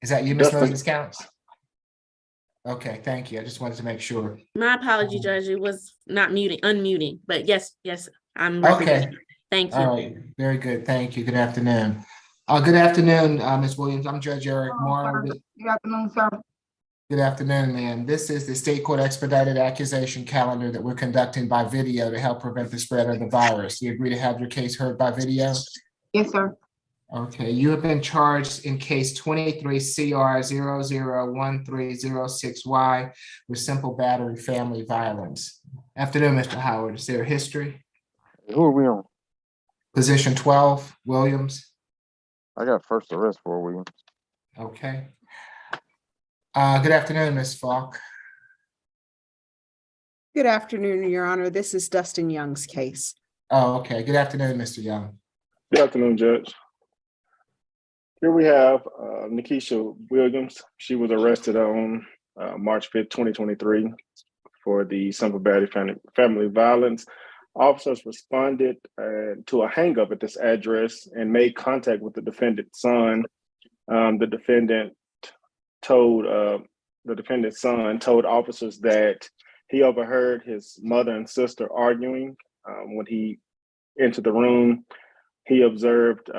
Is that you, Ms. Dustin. Moses Counts? Okay, thank you. I just wanted to make sure. My apology, Judge. It was not unmuting, but yes, I'm Okay. representing. Thank you. All right, very good. Thank you. Good afternoon. Good afternoon, Ms. Williams. I'm Judge Eric Morrow. Good afternoon, sir. Good afternoon, ma'am. This is the state court expedited accusation calendar that we're conducting by video to help prevent the spread of the virus. You agree to have your case heard by video? Yes, sir. Okay, you have been charged in case 23 CR 001306Y with simple battery family violence. Afternoon, Mr. Howard. Is there a history? Who are we on? Position 12, Williams. I got first arrest for Williams. Okay. Good afternoon, Ms. Falk. Good afternoon, Your Honor. This is Dustin Young's case. Oh, okay. Good afternoon, Mr. Young. Good afternoon, Judge. Here we have Nikisha Williams. She was arrested on March 5th, 2023 for the simple battery family violence. Officers responded to a hang-up at this address and made contact with the defendant's son. The defendant's son told officers that he overheard his mother and sister arguing. When he entered the room, he observed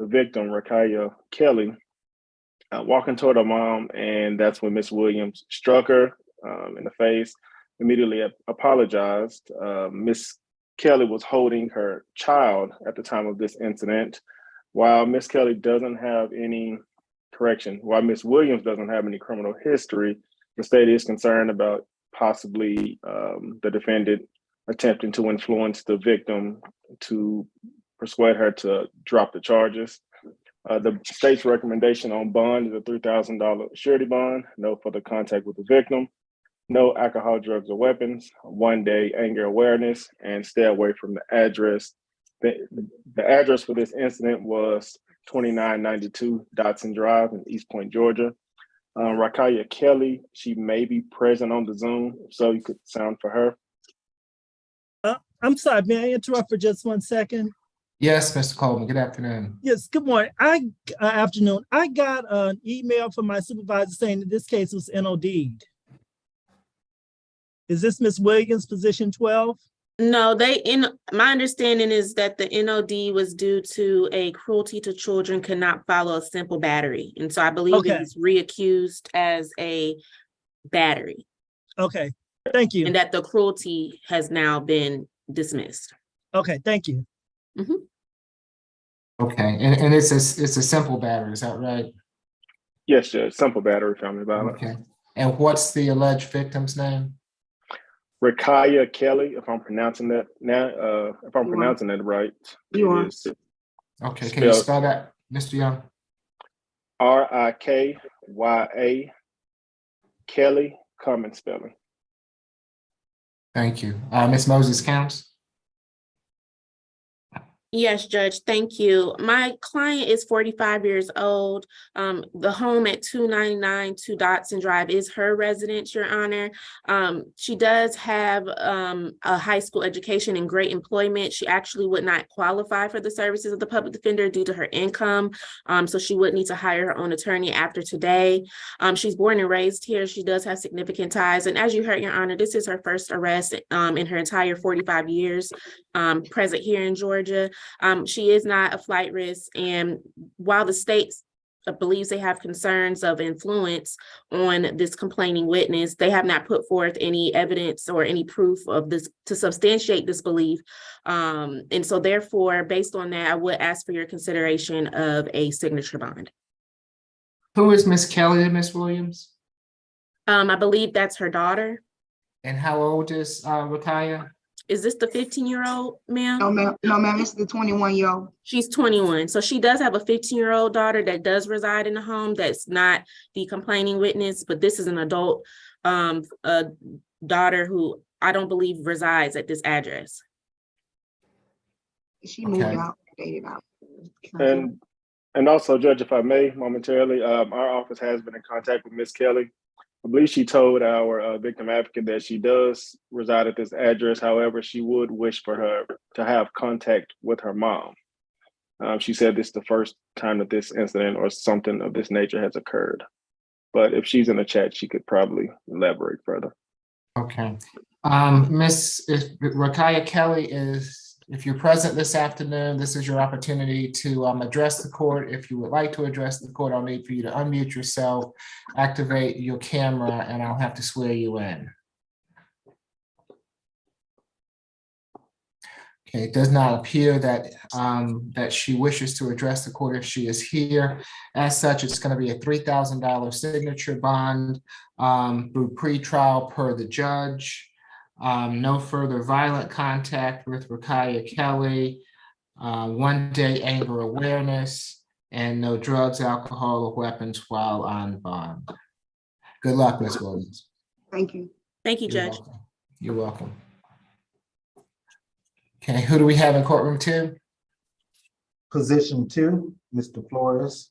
the victim, Rakaya Kelly, walking toward her mom, and that's when Miss Williams struck her in the face, immediately apologized. Miss Kelly was holding her child at the time of this incident. While Miss Kelly doesn't have any while Miss Williams doesn't have any criminal history, the state is concerned about possibly the defendant attempting to influence the victim to persuade her to drop the charges. The state's recommendation on bond is a $3,000 surety bond, no further contact with the victim, no alcohol, drugs, or weapons, 1 day anger awareness, and stay away from the address. The address for this incident was 2992 Dotson Drive in East Point, Georgia. Rakaya Kelly, she may be present on the Zoom, so you could sound for her. I'm sorry, may I interrupt for just 1 second? Yes, Mr. Coleman. Good afternoon. Yes, good morning. Afternoon. I got an email from my supervisor saying that this case was NOD'd. Is this Ms. Williams, position 12? No, my understanding is that the NOD was due to a cruelty to children could not follow a simple battery. And so I believe it was reaccused as a battery. Okay, thank you. And that the cruelty has now been dismissed. Okay, thank you. Mm-hmm. Okay, and it's a simple battery, is that right? Yes, Judge. Simple battery family violence. Okay. And what's the alleged victim's name? Rakaya Kelly, if I'm pronouncing that now, if I'm pronouncing it right. You are. Okay, can you spell that, Mr. Young? Rikya Kelly, common spelling. Thank you. Ms. Moses Counts? Yes, Judge, thank you. My client is 45 years old. The home at 299 Dotson Drive is her residence, Your Honor. She does have a high school education and great employment. She actually would not qualify for the services of the public defender due to her income. So she would need to hire her own attorney after today. She's born and raised here. She does have significant ties. And as you heard, Your Honor, this is her first arrest in her entire 45 years present here in Georgia. She is not a flight risk, and while the state believes they have concerns of influence on this complaining witness, they have not put forth any evidence or any proof of this to substantiate this belief. And so therefore, based on that, I would ask for your consideration of a signature bond. Who is Miss Kelly and Miss Williams? I believe that's her daughter. And how old is Rakaya? Is this the 15-year-old, ma'am? No, ma'am, this is the 21-year-old. She's 21. So she does have a 15-year-old daughter that does reside in the home. That's not the complaining witness, but this is an adult daughter who I don't believe resides at this address. She moved out, dated out. And also, Judge, if I may, momentarily, our office has been in contact with Miss Kelly. I believe she told our victim advocate that she does reside at this address. However, she would wish for her to have contact with her mom. She said this is the first time that this incident or something of this nature has occurred. But if she's in the chat, she could probably elaborate further. Okay. Miss Rakaya Kelly if you're present this afternoon, this is your opportunity to address the court. If you would like to address the court, I'll need for you to unmute yourself, activate your camera, and I'll have to swear you in. Okay, it does not appear that that she wishes to address the court if she is here. As such, it's going to be a $3,000 signature bond through pretrial per the judge. No further violent contact with Rakaya Kelly, 1 day anger awareness, and no drugs, alcohol, or weapons while on bond. Good luck, Ms. Williams. Thank you. Thank you, You're Judge. welcome. You're welcome. Okay, who do we have in courtroom 2? Position 2, Mr. Flores.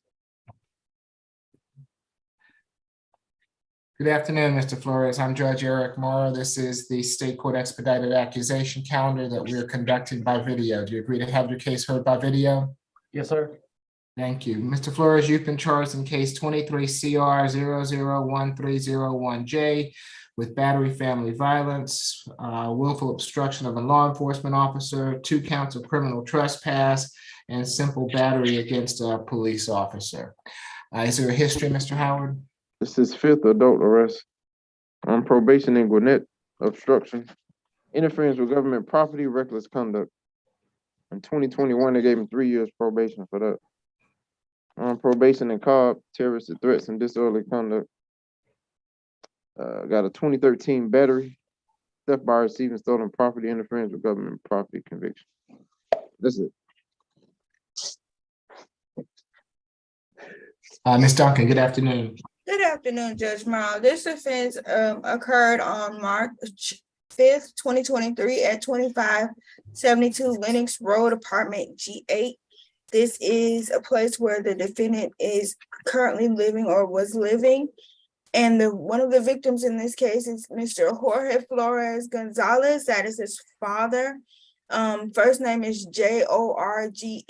Good afternoon, Mr. Flores. I'm Judge Eric Morrow. This is the State Court Expedited Accusation Calendar that we're conducting by video. Do you agree to have your case heard by video? Yes, sir. Thank you. Mr. Flores, you've been charged in case 23 CR 001301J with battery, family violence, willful obstruction of a law enforcement officer, 2 counts of criminal trespass, and simple battery against a police officer. Is there a history, Mr. Howard? This is 5th adult arrest. On probation in Gwinnett, obstruction, interference with government property, reckless conduct. In 2021, they gave him 3 years probation for that. On probation in Cobb, terroristic threats and disorderly conduct. Got a 2013 battery, theft by receiving stolen property, interference with government property conviction. That's it. Ms. Duncan, good afternoon. Good afternoon, Judge Morrow. This offense occurred on March 5th, 2023 at 2572 Lenox Road, apartment G8. This is a place where the defendant is currently living or was living. And one of the victims in this case is Mr. Jorge Flores Gonzalez. That is his father. First name is Jorge,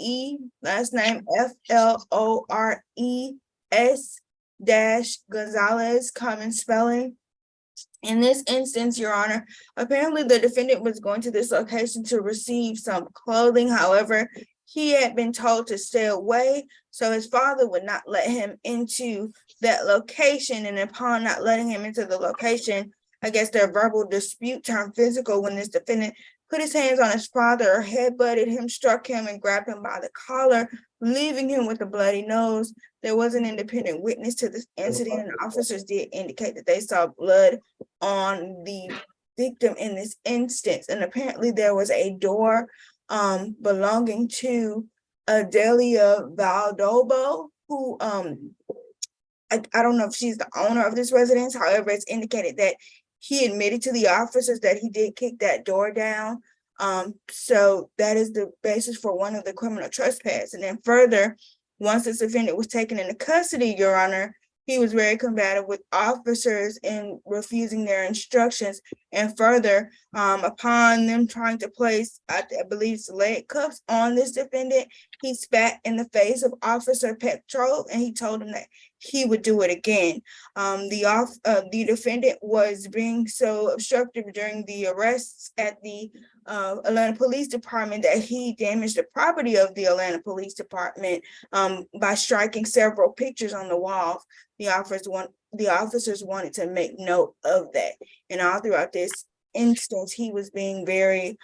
last name Flores-Gonzalez, common spelling. In this instance, Your Honor, apparently the defendant was going to this location to receive some clothing. However, he had been told to stay away, so his father would not let him into that location. And upon not letting him into the location, I guess their verbal dispute turned physical when this defendant put his hands on his father, headbutted him, struck him, and grabbed him by the collar, leaving him with a bloody nose. There was an independent witness to this incident, and officers did indicate that they saw blood on the victim in this instance. And apparently there was a door belonging to Adelia Valdobo, who I don't know if she's the owner of this residence. However, it's indicated that he admitted to the officers that he did kick that door down. So that is the basis for one of the criminal trespass. And then further, once this defendant was taken into custody, Your Honor, he was very combative with officers in refusing their instructions. And further, upon them trying to place, I believe, leg cuffs on this defendant, he spat in the face of Officer Petrov, and he told him that he would do it again. The defendant was being so obstructive during the arrests at the Atlanta Police Department that he damaged the property of the Atlanta Police Department by striking several pictures on the walls. The officers wanted to make note of that. And all throughout this instance, he was being very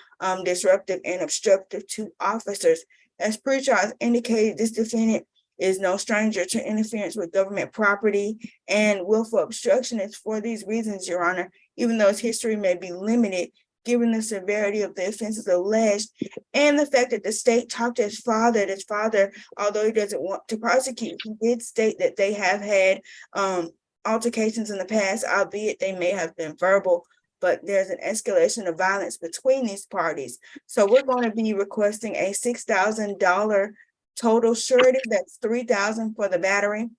disruptive and obstructive to officers. As pretrial indicated, this defendant is no stranger to interference with government property and willful obstruction. It's for these reasons, Your Honor, even though his history may be limited, given the severity of the offenses alleged, and the fact that the state talked to his father, although he doesn't want to prosecute, he did state that they have had altercations in the past, albeit they may have been verbal, but there's an escalation of violence between these parties. So we're going to be requesting a $6,000 total surety. That's $3,000 for the battery,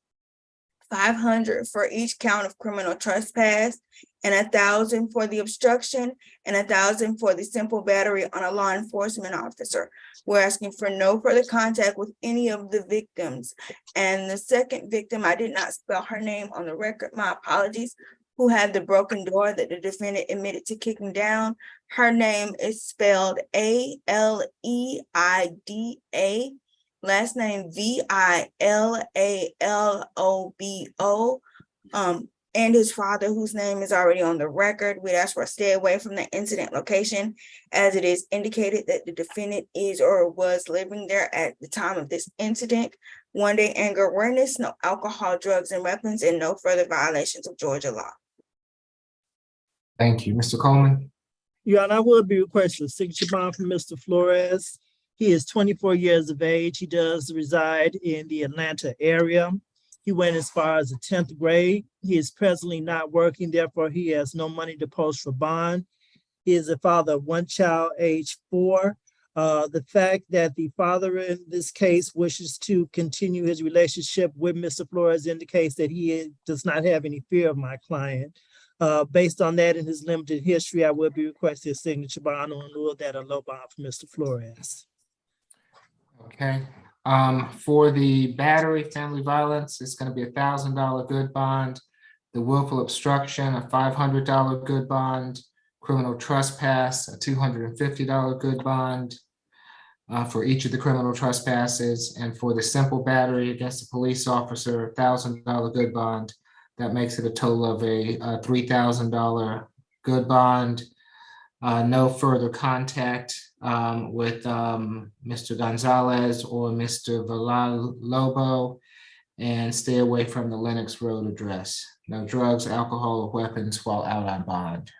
$500 for each count of criminal trespass, and 1,000 for the obstruction, and 1,000 for the simple battery on a law enforcement officer. We're asking for no further contact with any of the victims. And the second victim, I did not spell her name on the record, my apologies, who had the broken door that the defendant admitted to kicking down. Her name is spelled Aleida, last name Villallobo. And his father, whose name is already on the record. We'd ask for a stay away from the incident location, as it is indicated that the defendant is or was living there at the time of this incident. 1-day anger awareness, no alcohol, drugs, and weapons, and no further violations of Georgia law. Thank you. Mr. Coleman? Your Honor, I would be requesting a signature bond from Mr. Flores. He is 24 years of age. He does reside in the Atlanta area. He went as far as the 10th grade. He is presently not working, therefore he has no money to post for bond. He is a father of one child, age 4. The fact that the father in this case wishes to continue his relationship with Mr. Flores indicates that he does not have any fear of my client. Based on that and his limited history, I would be requesting a signature bond on lieu of that, a low bond for Mr. Flores. Okay. For the battery, family violence, it's going to be $1,000 good bond. The willful obstruction, a $500 good bond. Criminal trespass, a $250 good bond for each of the criminal trespasses. And for the simple battery against a police officer, $1,000 good bond. That makes it a total of a $3,000 good bond. No further contact with Mr. Gonzalez or Mr. Villallobo, and stay away from the Lenox Road address. No drugs, alcohol, or weapons while out on bond.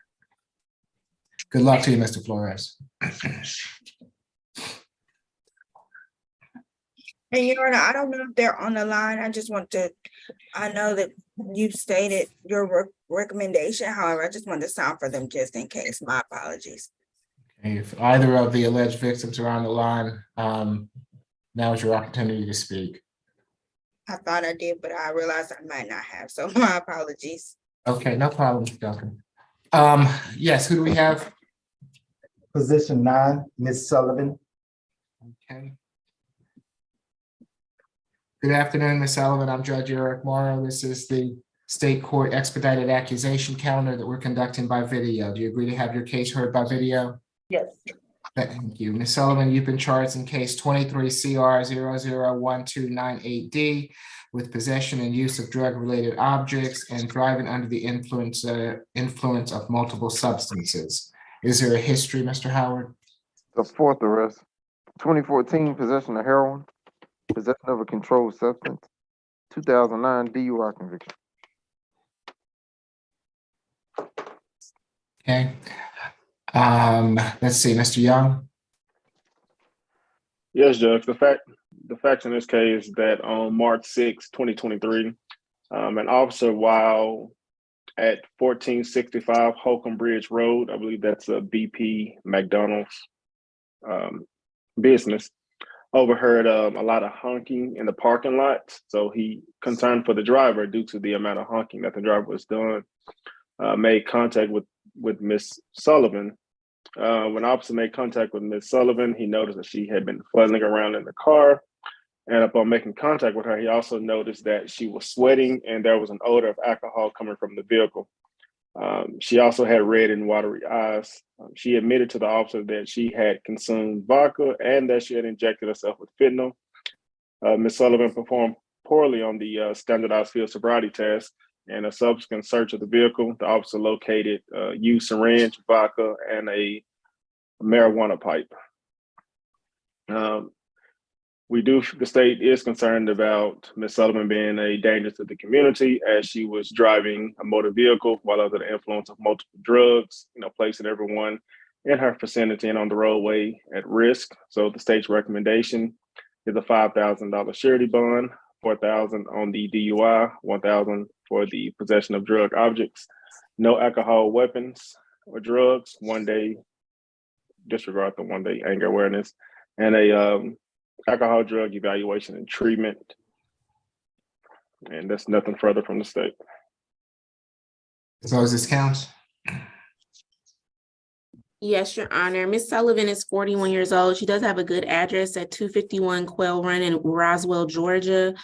Good luck to you, Mr. Flores. And Your Honor, I don't know if they're on the line. I know that you stated your recommendation. However, I just wanted to sound for them just in case. My apologies. If either of the alleged victims are on the line, now is your opportunity to speak. I thought I did, but I realized I might not have, so my apologies. Okay, no problem, Mr. Duncan. Yes, who do we have? Position 9, Ms. Sullivan. Okay. Good afternoon, Ms. Sullivan. I'm Judge Eric Morrow. This is the state court expedited accusation calendar that we're conducting by video. Do you agree to have your case heard by video? Yes. Thank you. Ms. Sullivan, you've been charged in case 23 CR 001298D with possession and use of drug-related objects and driving under the influence of multiple substances. Is there a history, Mr. Howard? The 4th arrest, 2014, possession of heroin, possession of a controlled substance, 2009 DUI conviction. Okay. Let's see, Mr. Young. Yes, Judge. The facts in this case that on March 6, 2023, an officer, while at 1465 Holcomb Bridge Road, I believe that's a BP McDonald's business, overheard a lot of honking in the parking lot. So he, concerned for the driver due to the amount of honking that the driver was doing, made contact with Miss Sullivan. When officer made contact with Miss Sullivan, he noticed that she had been fuddling around in the car. And upon making contact with her, he also noticed that she was sweating and there was an odor of alcohol coming from the vehicle. She also had red and watery eyes. She admitted to the officer that she had consumed vodka and that she had injected herself with fentanyl. Ms. Sullivan performed poorly on the standardized field sobriety test. And a subsequent search of the vehicle, the officer located a used syringe, vodka, and a marijuana pipe. The state is concerned about Ms. Sullivan being a danger to the community as she was driving a motor vehicle while under the influence of multiple drugs, placing everyone in her vicinity and on the roadway at risk. So the state's recommendation is a $5,000 surety bond, $4,000 on the DUI, $1,000 for the possession of drug objects, no alcohol, weapons, or drugs, 1 day, disregard the 1 day anger awareness, and a alcohol, drug evaluation and treatment. And that's nothing further from the state. As long as this counts. Yes, Your Honor. Miss Sullivan is 41 years old. She does have a good address at 251 Quail Run in Roswell, Georgia.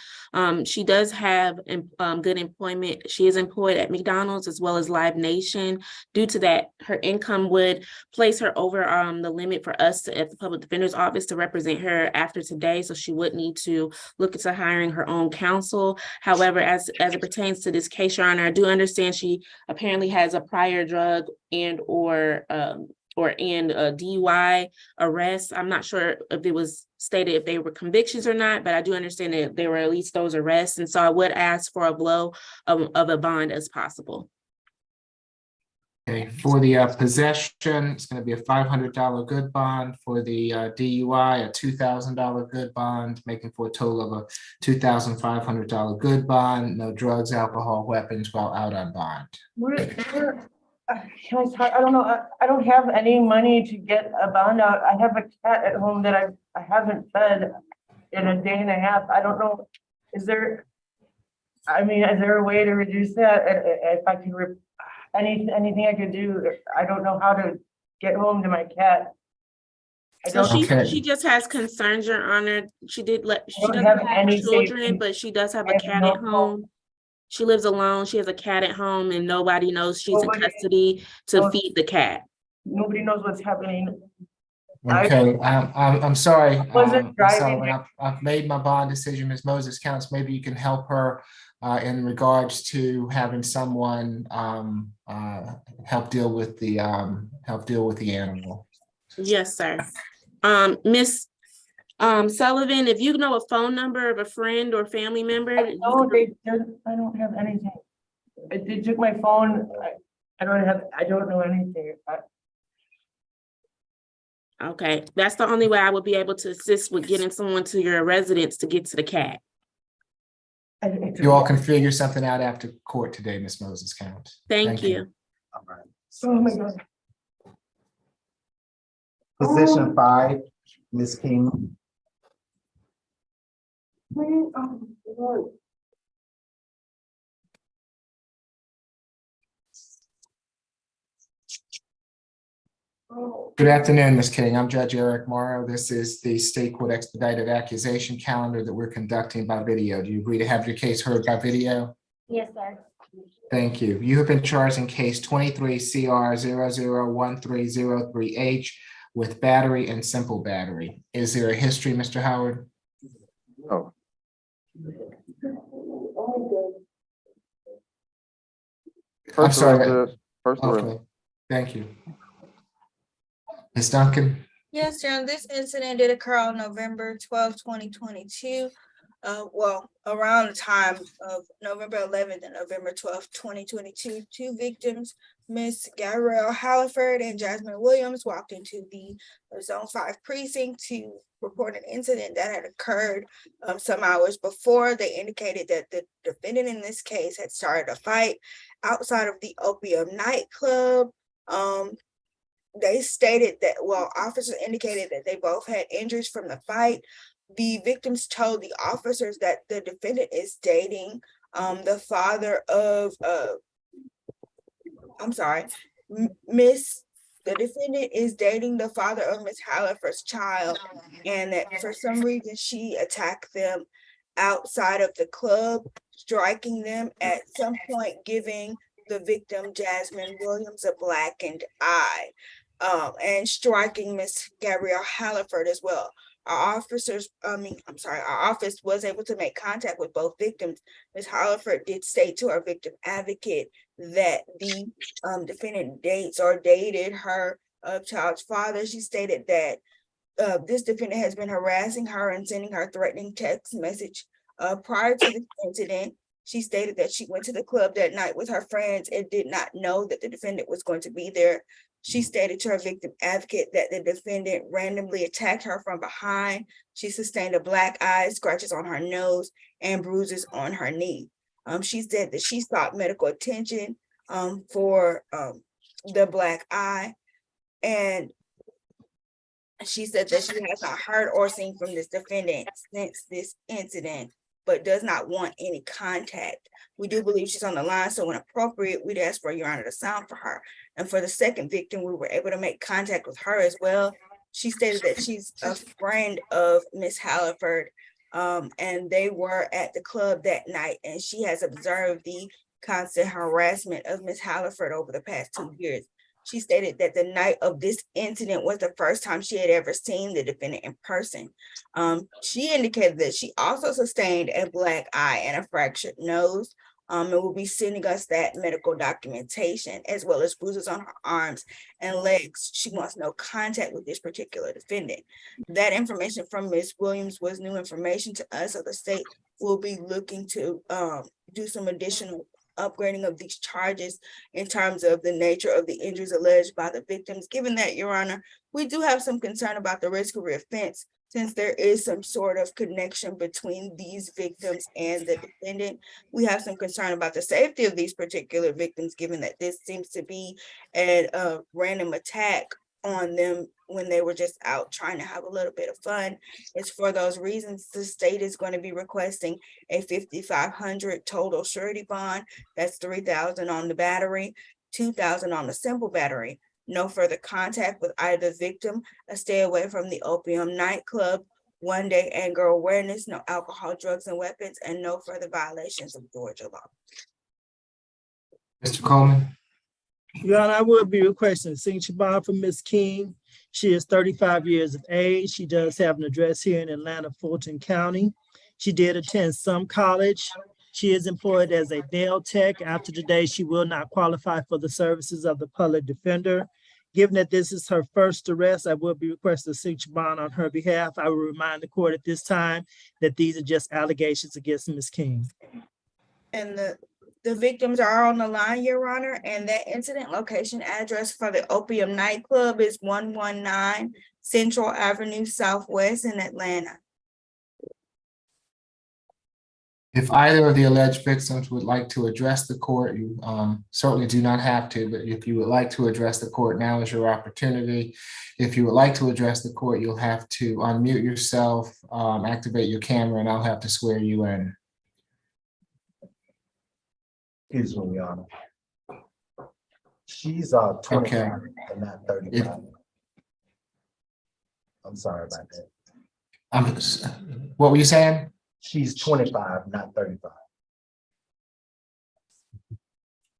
She does have good employment. She is employed at McDonald's as well as Live Nation. Due to that, her income would place her over the limit for us at the Public Defender's Office to represent her after today. So she would need to look into hiring her own counsel. However, as it pertains to this case, Your Honor, I do understand she apparently has a prior drug and/or a DUI arrest. I'm not sure if it was stated if they were convictions or not, but I do understand that there were at least those arrests. And so I would ask for a blow of a bond as possible. Okay, for the possession, it's going to be a $500 good bond. For the DUI, a $2,000 good bond, making for a total of a $2,500 good bond. No drugs, alcohol, weapons while out on bond. Can I talk? I don't know. I don't have any money to get a bond out. I have a cat at home that I haven't fed in a day and a half. I don't know. Is there a way to reduce that? If I can, anything I could do, I don't know how to get home to my cat. So she just has concerns, Your Honor. She doesn't have have any children, safety. but she does have I a have cat no at home. She lives alone. She has a cat at home and nobody knows she's in custody to feed the cat. Nobody knows what's happening. Okay, I'm sorry. Wasn't Ms. driving Sullivan, I've made my bond decision. Ms. Moses counts. Maybe you can help her in regards to having someone help deal with the animal. Yes, sir. Miss Sullivan, if you know a phone number of a friend or family member. I don't have anything. They took my phone. I don't know anything. Okay, that's the only way I would be able to assist with getting someone to your residence to get to the cat. You all can figure something out after court today, Ms. Moses counts. Thank you. All right. Oh my God. Position 5, Ms. King. Good afternoon, Ms. King. I'm Judge Eric Morrow. This is the state court expedited accusation calendar that we're conducting by video. Do you agree to have your case heard by video? Yes, sir. Thank you. You have been charged in case 23 CR 001303H with battery and simple battery. Is there a history, Mr. Howard? No. I'm sorry. First arrest. Okay. Thank you. Ms. Duncan? Yes, John, this incident did occur on November 12, 2022. Around the time of November 11th and November 12th, 2022, two victims, Miss Gabrielle Halliford and Jasmine Williams, walked into the Zone 5 precinct to report an incident that had occurred some hours before. They indicated that the defendant in this case had started a fight outside of the Opium nightclub. They stated that, officers indicated that they both had injuries from the fight. The victims told the officers that the defendant is dating the father of, the defendant is dating the father of Miss Halliford's child, and that for some reason she attacked them outside of the club, striking them at some point, giving the victim Jasmine Williams a blackened eye, and striking Miss Gabrielle Halliford as well. Our office was able to make contact with both victims. Ms. Halliford did state to our victim advocate that the defendant dates or dated her child's father. She stated that this defendant has been harassing her and sending her threatening text message. Prior to this incident, she stated that she went to the club that night with her friends and did not know that the defendant was going to be there. She stated to her victim advocate that the defendant randomly attacked her from behind. She sustained a black eye, scratches on her nose, and bruises on her knee. She said that she sought medical attention for the black eye, and she said that she has not heard or seen from this defendant since this incident. but does not want any contact. We do believe she's on the line, so when appropriate, we'd ask for Your Honor to sound for her. And for the second victim, we were able to make contact with her as well. She stated that she's a friend of Miss Halliford, and they were at the club that night, and she has observed the constant harassment of Miss Halliford over the past 2 years. She stated that the night of this incident was the first time she had ever seen the defendant in person. She indicated that she also sustained a black eye and a fractured nose, and will be sending us that medical documentation as well as bruises on her arms and legs. She wants no contact with this particular defendant. That information from Ms. Williams was new information to us, so the state will be looking to do some additional upgrading of these charges in terms of the nature of the injuries alleged by the victims. Given that, Your Honor, we do have some concern about the risk of reoffense, since there is some sort of connection between these victims and the defendant. We have some concern about the safety of these particular victims, given that this seems to be a random attack on them when they were just out trying to have a little bit of fun. It's for those reasons the state is going to be requesting a $5,500 total surety bond. That's $3,000 on the battery, $2,000 on the simple battery. No further contact with either victim, a stay away from the opium nightclub, 1 day anger awareness, no alcohol, drugs, and weapons, and no further violations of Georgia law. Mr. Coleman. Your Honor, I would be requesting a signature bond from Ms. King. She is 35 years of age. She does have an address here in Atlanta, Fulton County. She did attend some college. She is employed as a nail tech. After today, she will not qualify for the services of the public defender. Given that this is her first arrest, I will be requesting a signature bond on her behalf. I will remind the court at this time that these are just allegations against Ms. King. And the victims are on the line, Your Honor, and that incident location address for the opium nightclub is 119 Central Avenue Southwest in Atlanta. If either of the alleged victims would like to address the court, you certainly do not have to, but if you would like to address the court, now is your opportunity. If you would like to address the court, you'll have to unmute yourself, activate your camera, and I'll have to swear you in. Excuse me, Your Honor. She's 25 and not 35. I'm sorry about that. What were you saying? She's 25, not 35.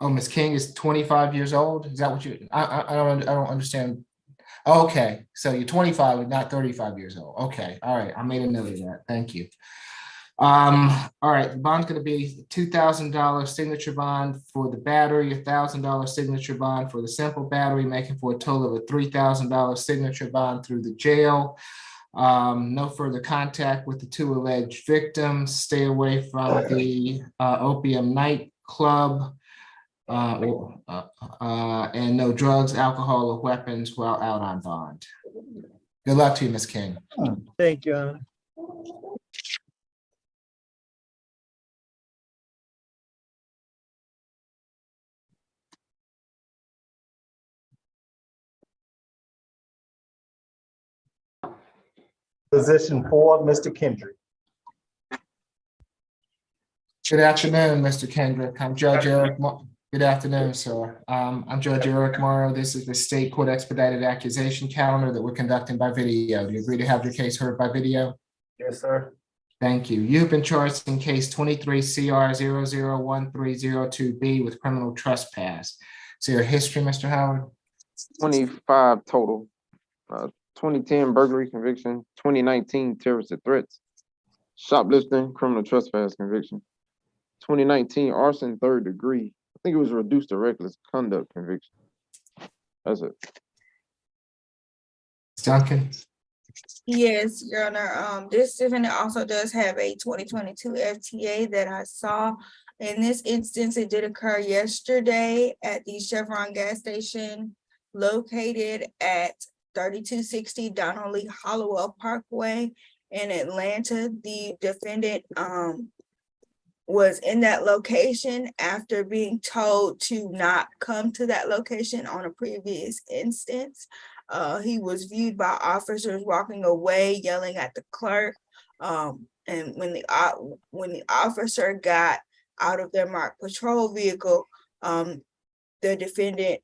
Oh, Ms. King is 25 years old? Is that what you, I don't understand. Okay, so you're 25 and not 35 years old. Okay, all right, I made a note of that. Thank you. All right, the bond's gonna be $2,000 signature bond for the battery, $1,000 signature bond for the simple battery, making for a total of a $3,000 signature bond through the jail. No further contact with the two alleged victims. Stay away from the opium nightclub, and no drugs, alcohol, or weapons while out on bond. Good luck to you, Ms. King. Thank you, Your Honor. Position 4, Mr. Kendrick. Good afternoon, Mr. Kendrick. I'm Judge Eric. Good afternoon, sir. I'm Judge Eric Morrow. This is the state court expedited accusation calendar that we're conducting by video. Do you agree to have your case heard by video? Yes, sir. Thank you. You've been charged in case 23 CR 001302B with criminal trespass. So your history, Mr. Howard? 25 total. 2010 burglary conviction, 2019 terrorist threats, shoplifting, criminal trespass conviction, 2019 arson 3rd degree. I think it was reduced to reckless conduct conviction. That's it. Duncan? Yes, Your Honor. This defendant also does have a 2022 FTA that I saw. In this instance, it did occur yesterday at the Chevron gas station located at 3260 Donnelly Hollowell Parkway in Atlanta. The defendant was in that location after being told to not come to that location on a previous instance. He was viewed by officers walking away, yelling at the clerk. And when the officer got out of their marked patrol vehicle, the defendant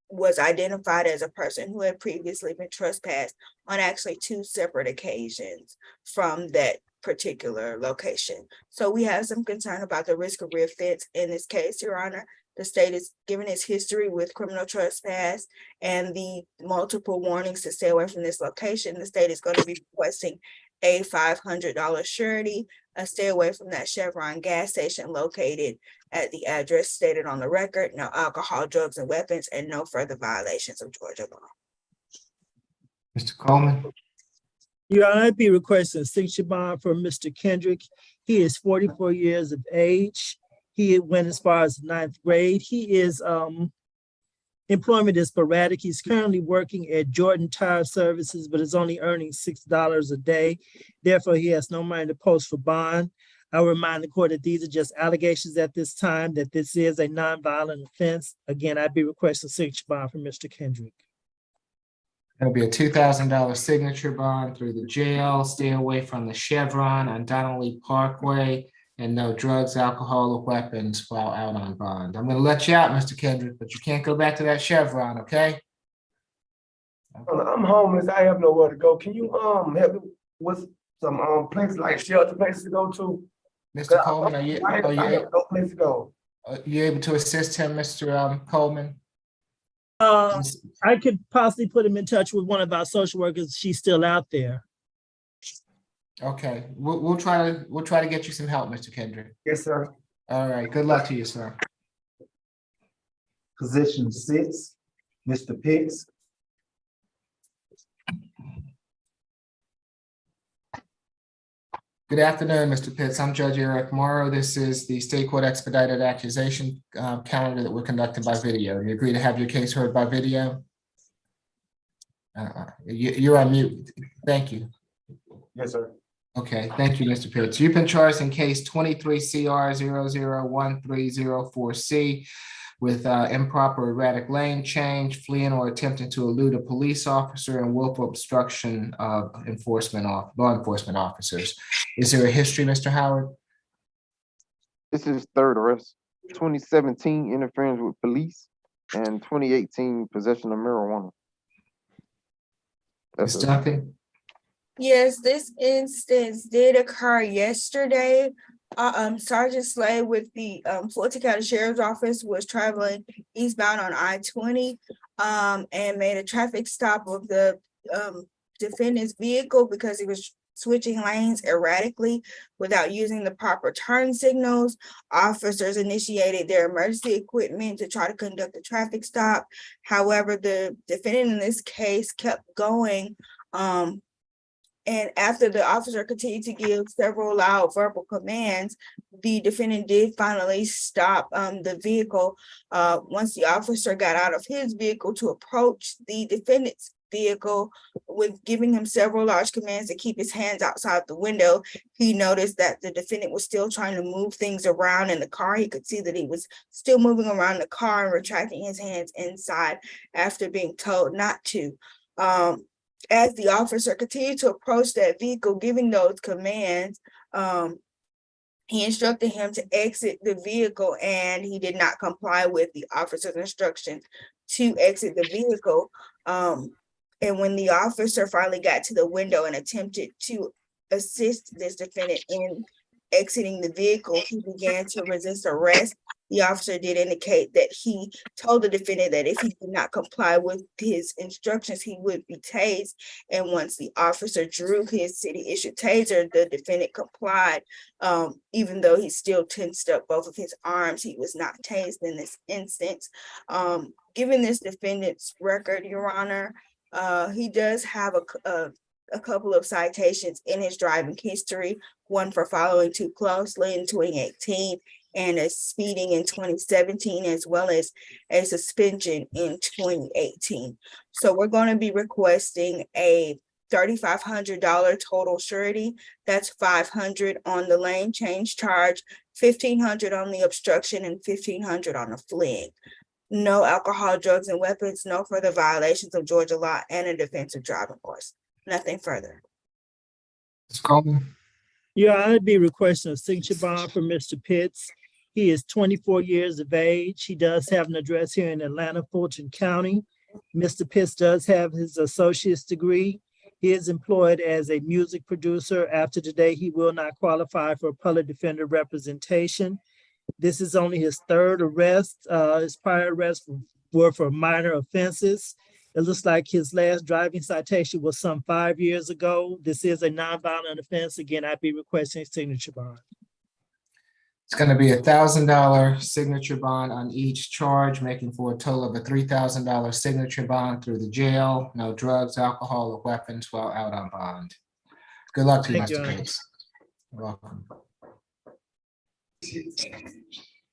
was identified as a person who had previously been trespassed on actually 2 separate occasions from that particular location. So we have some concern about the risk of reoffense in this case, Your Honor. The state is given its history with criminal trespass and the multiple warnings to stay away from this location. The state is going to be requesting a $500 surety, a stay away from that Chevron gas station located at the address stated on the record, no alcohol, drugs, and weapons, and no further violations of Georgia law. Mr. Coleman. Your Honor, I'd be requesting a signature bond for Mr. Kendrick. He is 44 years of age. He went as far as 9th grade. He is employment is sporadic. He's currently working at Jordan Tire Services, but is only earning $6 a day. Therefore, he has no money to post for bond. I will remind the court that these are just allegations at this time, that this is a nonviolent offense. Again, I'd be requesting a signature bond from Mr. Kendrick. There'll be a $2,000 signature bond through the jail. Stay away from the Chevron on Donnelly Parkway, and no drugs, alcohol, or weapons while out on bond. I'm going to let you out, Mr. Kendrick, but you can't go back to that Chevron, okay? I'm homeless. I have nowhere to go. Can you help me with some places like shelter places to go to? Mr. Coleman, I have no place to go. are you able to assist him, Mr. Coleman? I could possibly put him in touch with one of our social workers. She's still out there. Okay, we'll try to get you some help, Mr. Kendrick. Yes, sir. All right, good luck to you, sir. Position 6, Mr. Pitts. Good afternoon, Mr. Pitts. I'm Judge Eric Morrow. This is the State Court Expedited Accusation calendar that we're conducting by video. You agree to have your case heard by video? You're on mute. Thank you. Yes, sir. Okay, thank you, Mr. Pitts. You've been charged in case 23 CR 001304C with improper erratic lane change, fleeing or attempting to elude a police officer, and willful obstruction of law enforcement officers. Is there a history, Mr. Howard? This is 3rd arrest. 2017 interference with police, and 2018 possession of marijuana. Ms. Duncan? Yes, this instance did occur yesterday. Sergeant Slay with the Fulton County Sheriff's Office was traveling eastbound on I-20 and made a traffic stop of the defendant's vehicle because he was switching lanes erratically without using the proper turn signals. Officers initiated their emergency equipment to try to conduct the traffic stop. However, the defendant in this case kept going. And after the officer continued to give several loud verbal commands, the defendant did finally stop the vehicle. Once the officer got out of his vehicle to approach the defendant's vehicle with giving him several large commands to keep his hands outside the window, he noticed that the defendant was still trying to move things around in the car. He could see that he was still moving around the car and retracting his hands inside after being told not to. As the officer continued to approach that vehicle, giving those commands, he instructed him to exit the vehicle, and he did not comply with the officer's instructions to exit the vehicle. And when the officer finally got to the window and attempted to assist this defendant in exiting the vehicle, he began to resist arrest. The officer did indicate that he told the defendant that if he did not comply with his instructions, he would be tased. And once the officer drew his city-issued taser, the defendant complied. Even though he still tensed up both of his arms, he was not tased in this instance. Given this defendant's record, Your Honor, he does have a couple of citations in his driving history, one for following too closely in 2018 and a speeding in 2017, as well as a suspension in 2018. So we're going to be requesting a $3,500 total surety. That's $500 on the lane change charge, $1,500 on the obstruction, and $1,500 on the fleeing. No alcohol, drugs, and weapons, no further violations of Georgia law, and a defensive driving course. Nothing further. Ms. Coleman? Yeah, I'd be requesting a signature bond for Mr. Pitts. He is 24 years of age. He does have an address here in Atlanta, Fulton County. Mr. Pitts does have his associate's degree. He is employed as a music producer. After today, he will not qualify for public defender representation. This is only his third arrest. His prior arrests were for minor offenses. It looks like his last driving citation was some 5 years ago. This is a nonviolent offense. Again, I'd be requesting a signature bond. It's going to be $1,000 signature bond on each charge, making for a total of a $3,000 signature bond through the jail. No drugs, alcohol, or weapons while out on bond. Good luck to you, Thank you, Mr. Your Honor. Pitts. You're welcome.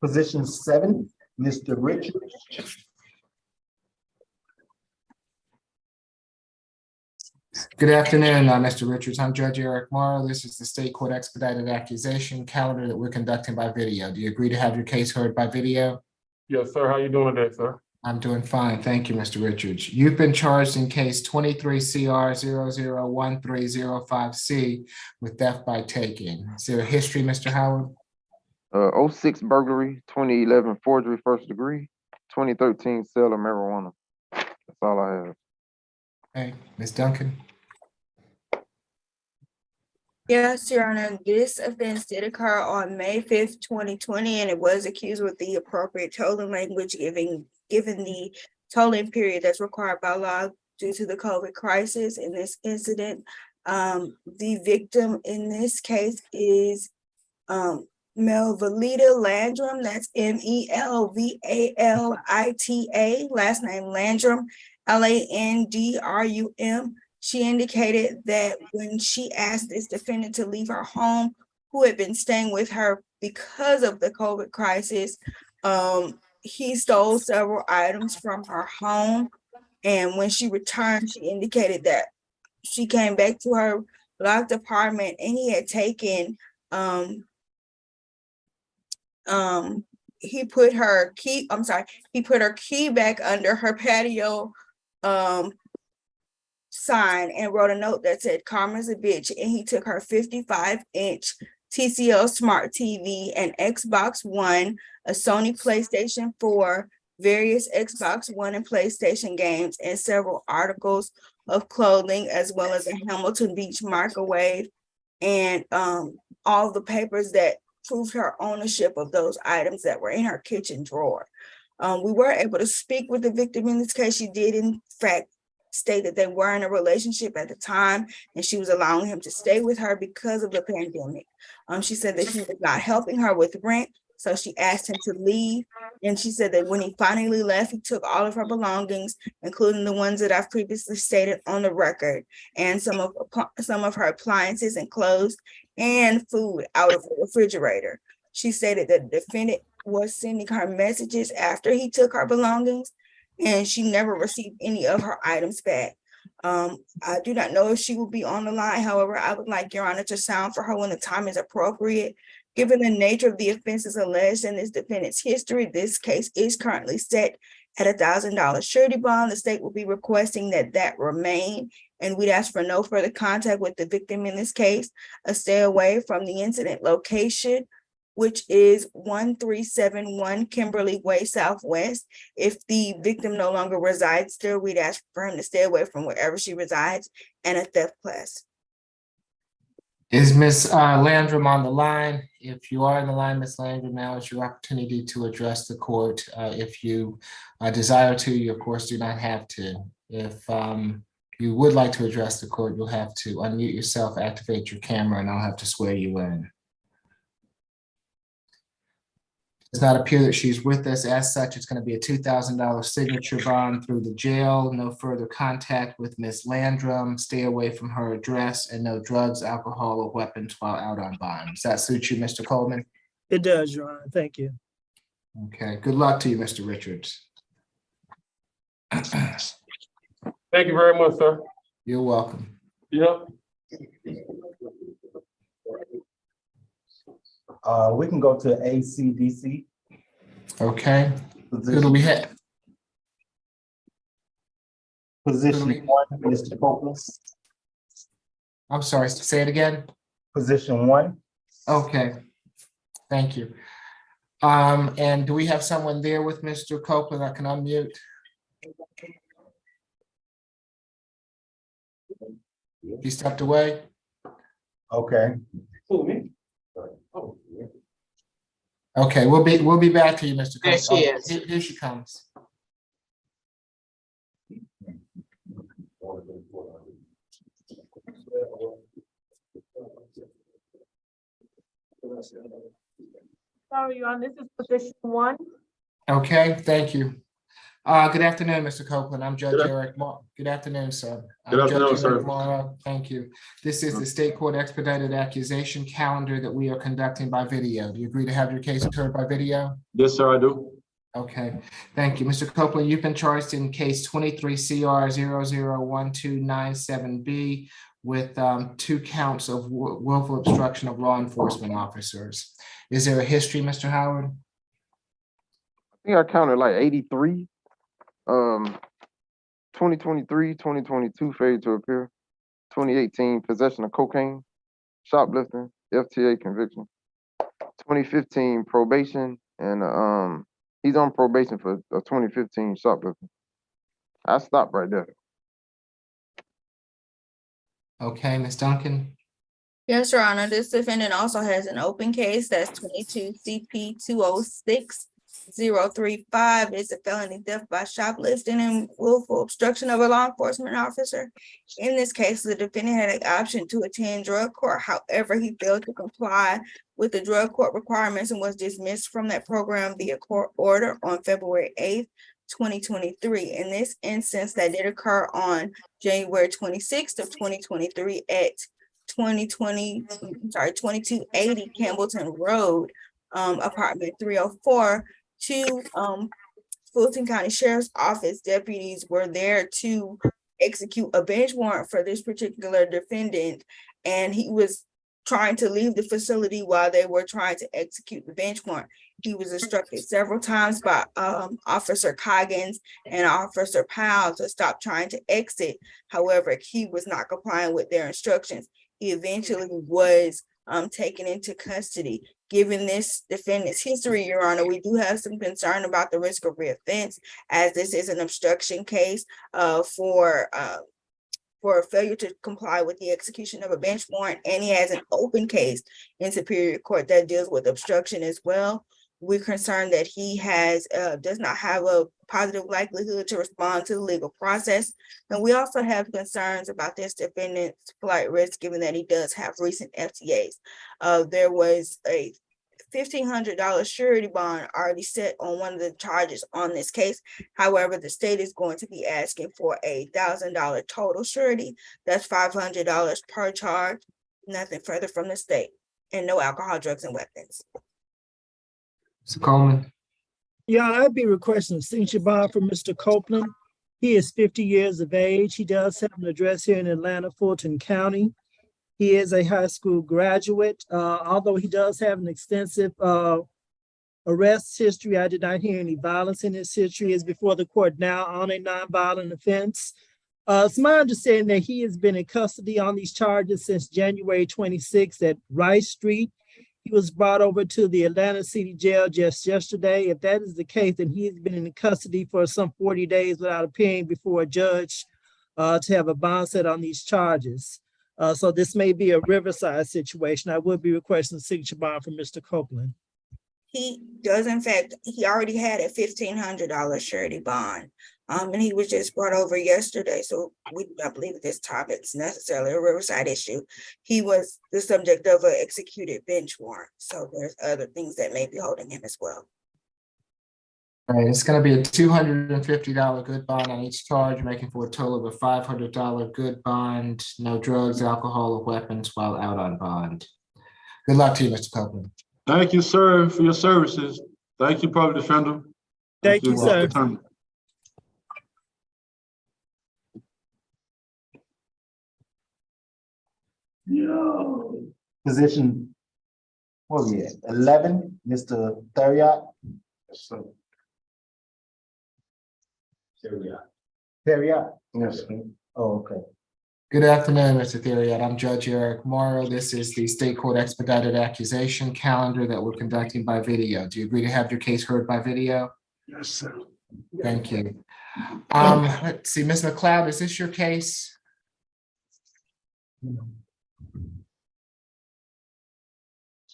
Position 7, Mr. Richards. Good afternoon, Mr. Richards. I'm Judge Eric Morrow. This is the state court expedited accusation calendar that we're conducting by video. Do you agree to have your case heard by video? Yes, sir. How you doing today, sir? I'm doing fine. Thank you, Mr. Richards. You've been charged in case 23 CR 001305C with theft by taking. Is there a history, Mr. Howard? 06 burglary, 2011 forgery first degree, 2013 sale of marijuana. That's all I have. Okay, Ms. Duncan? Yes, Your Honor, this offense did occur on May 5th, 2020, and it was accused with the appropriate tolling language, given the tolling period that's required by law due to the COVID crisis in this incident. The victim in this case is Melvalita Landrum. That's Melvalita, last name Landrum, Landrum. She indicated that when she asked this defendant to leave her home, who had been staying with her because of the COVID crisis, he stole several items from her home. And when she returned, she indicated that she came back to her locked apartment and he had taken, he put her key back under her patio sign and wrote a note that said "Karma's a bitch," and he took her 55-inch TCL smart TV, an Xbox One, a Sony PlayStation 4, various Xbox One and PlayStation games, and several articles of clothing, as well as a Hamilton Beach microwave, and all the papers that proved her ownership of those items that were in her kitchen drawer. We were able to speak with the victim in this case. She did, in fact, state that they were in a relationship at the time, and she was allowing him to stay with her because of the pandemic. She said that he was not helping her with rent, so she asked him to leave. And she said that when he finally left, he took all of her belongings, including the ones that I've previously stated on the record, and some of her appliances and clothes and food out of the refrigerator. She stated that the defendant was sending her messages after he took her belongings, and she never received any of her items back. I do not know if she will be on the line. However, I would like Your Honor to sound for her when the time is appropriate. Given the nature of the offenses alleged in this defendant's history, this case is currently set at $1,000 surety bond. The state will be requesting that remain, and we'd ask for no further contact with the victim in this case, a stay away from the incident location, which is 1371 Kimberly Way Southwest. If the victim no longer resides there, we'd ask for him to stay away from wherever she resides, and a theft class. Is Ms. Landrum on the line? If you are on the line, Ms. Landrum, now is your opportunity to address the court. If you desire to, you of course do not have to. If you would like to address the court, you'll have to unmute yourself, activate your camera, and I'll have to swear you in. It does not appear that she's with us. As such, it's going to be a $2,000 signature bond through the jail. No further contact with Ms. Landrum. Stay away from her address, and no drugs, alcohol, or weapons while out on bond. Does that suit you, Mr. Coleman? It does, Your Honor. Thank you. Okay. Good luck to you, Mr. Richards. Thank you very much, sir. You're welcome. Yep. We can go to ACDC. Okay. Who do we have? Position 1, Mr. Copeland. I'm sorry, say it again. Position 1, Okay, thank you. And do we have someone there with Mr. Copeland that can unmute? He stepped away. Okay. Okay, we'll be back to you, Mr. There Copeland. she Oh, is. Here she comes. Sorry, Your Honor, this is position 1. Okay, thank you. Good afternoon, Mr. Copeland. I'm Judge Good af- Eric Moore. Good afternoon, sir. Good I'm afternoon, Judge sir. Eric Morrow. Thank you. This is the State Court Expedited Accusation Calendar that we are conducting by video. Do you agree to have your case heard by video? Yes, sir, I do. Okay, thank you. Mr. Copeland, you've been charged in case 23 CR 001297B with 2 counts of willful obstruction of law enforcement officers. Is there a history, Mr. Howard? I think I counted like 83. 2023, 2022 failure to appear. 2018 possession of cocaine, shoplifting, FTA conviction. 2015 probation, and he's on probation for a 2015 shoplifting. I stopped right there. Okay, Ms. Duncan. Yes, Your Honor, this defendant also has an open case that's 22 CP 206-035. It's a felony theft by shoplifting and willful obstruction of a law enforcement officer. In this case, the defendant had an option to attend drug court. However, he failed to comply with the drug court requirements and was dismissed from that program via court order on February 8th, 2023. In this instance, that did occur on January 26th of 2023 at 2280 Campbellton Road, apartment 304. 2 Fulton County Sheriff's Office deputies were there to execute a bench warrant for this particular defendant, and he was trying to leave the facility while they were trying to execute the bench warrant. He was instructed several times by Officer Coggins and Officer Powell to stop trying to exit. However, he was not complying with their instructions. He eventually was taken into custody. Given this defendant's history, Your Honor, we do have some concern about the risk of reoffense, as this is an obstruction case for a failure to comply with the execution of a bench warrant, and he has an open case in Superior Court that deals with obstruction as well. We're concerned that he does not have a positive likelihood to respond to the legal process. And we also have concerns about this defendant's flight risk, given that he does have recent FTAs. There was a $1,500 surety bond already set on one of the charges on this case. However, the state is going to be asking for a $1,000 total surety. That's $500 per charge, nothing further from the state, and no alcohol, drugs, and weapons. Mr. Coleman. Yeah, I'd be requesting a signature bond from Mr. Copeland. He is 50 years of age. He does have an address here in Atlanta, Fulton County. He is a high school graduate. Although he does have an extensive arrest history, I did not hear any violence in his history. He is before the court now on a nonviolent offense. It's my understanding that he has been in custody on these charges since January 26th at Rice Street. He was brought over to the Atlanta City Jail just yesterday. If that is the case, then he has been in custody for some 40 days without appearing before a judge to have a bond set on these charges. So this may be a Riverside situation. I would be requesting a signature bond from Mr. Copeland. He does, in fact, he already had a $1,500 surety bond. And he was just brought over yesterday. So we do not believe that this topic is necessarily a Riverside issue. He was the subject of an executed bench warrant. So there's other things that may be holding him as well. All right, it's going to be a $250 good bond on each charge, making for a total of a $500 good bond, no drugs, alcohol, or weapons while out on bond. Good luck to you, Mr. Copeland. Thank you, sir, for your services. Thank you, public defender. Thank you, sir. Attorney. Position, what are we at? 11, Mr. Theriot. Yes, sir. Theriot. Yes, sir. Oh, okay. Good afternoon, Mr. Theriot. I'm Judge Eric Morrow. This is the State Court Expedited Accusation calendar that we're conducting by video. Do you agree to have your case heard by video? Yes, sir. Thank you. Let's see, Ms. McLeod, is this your case?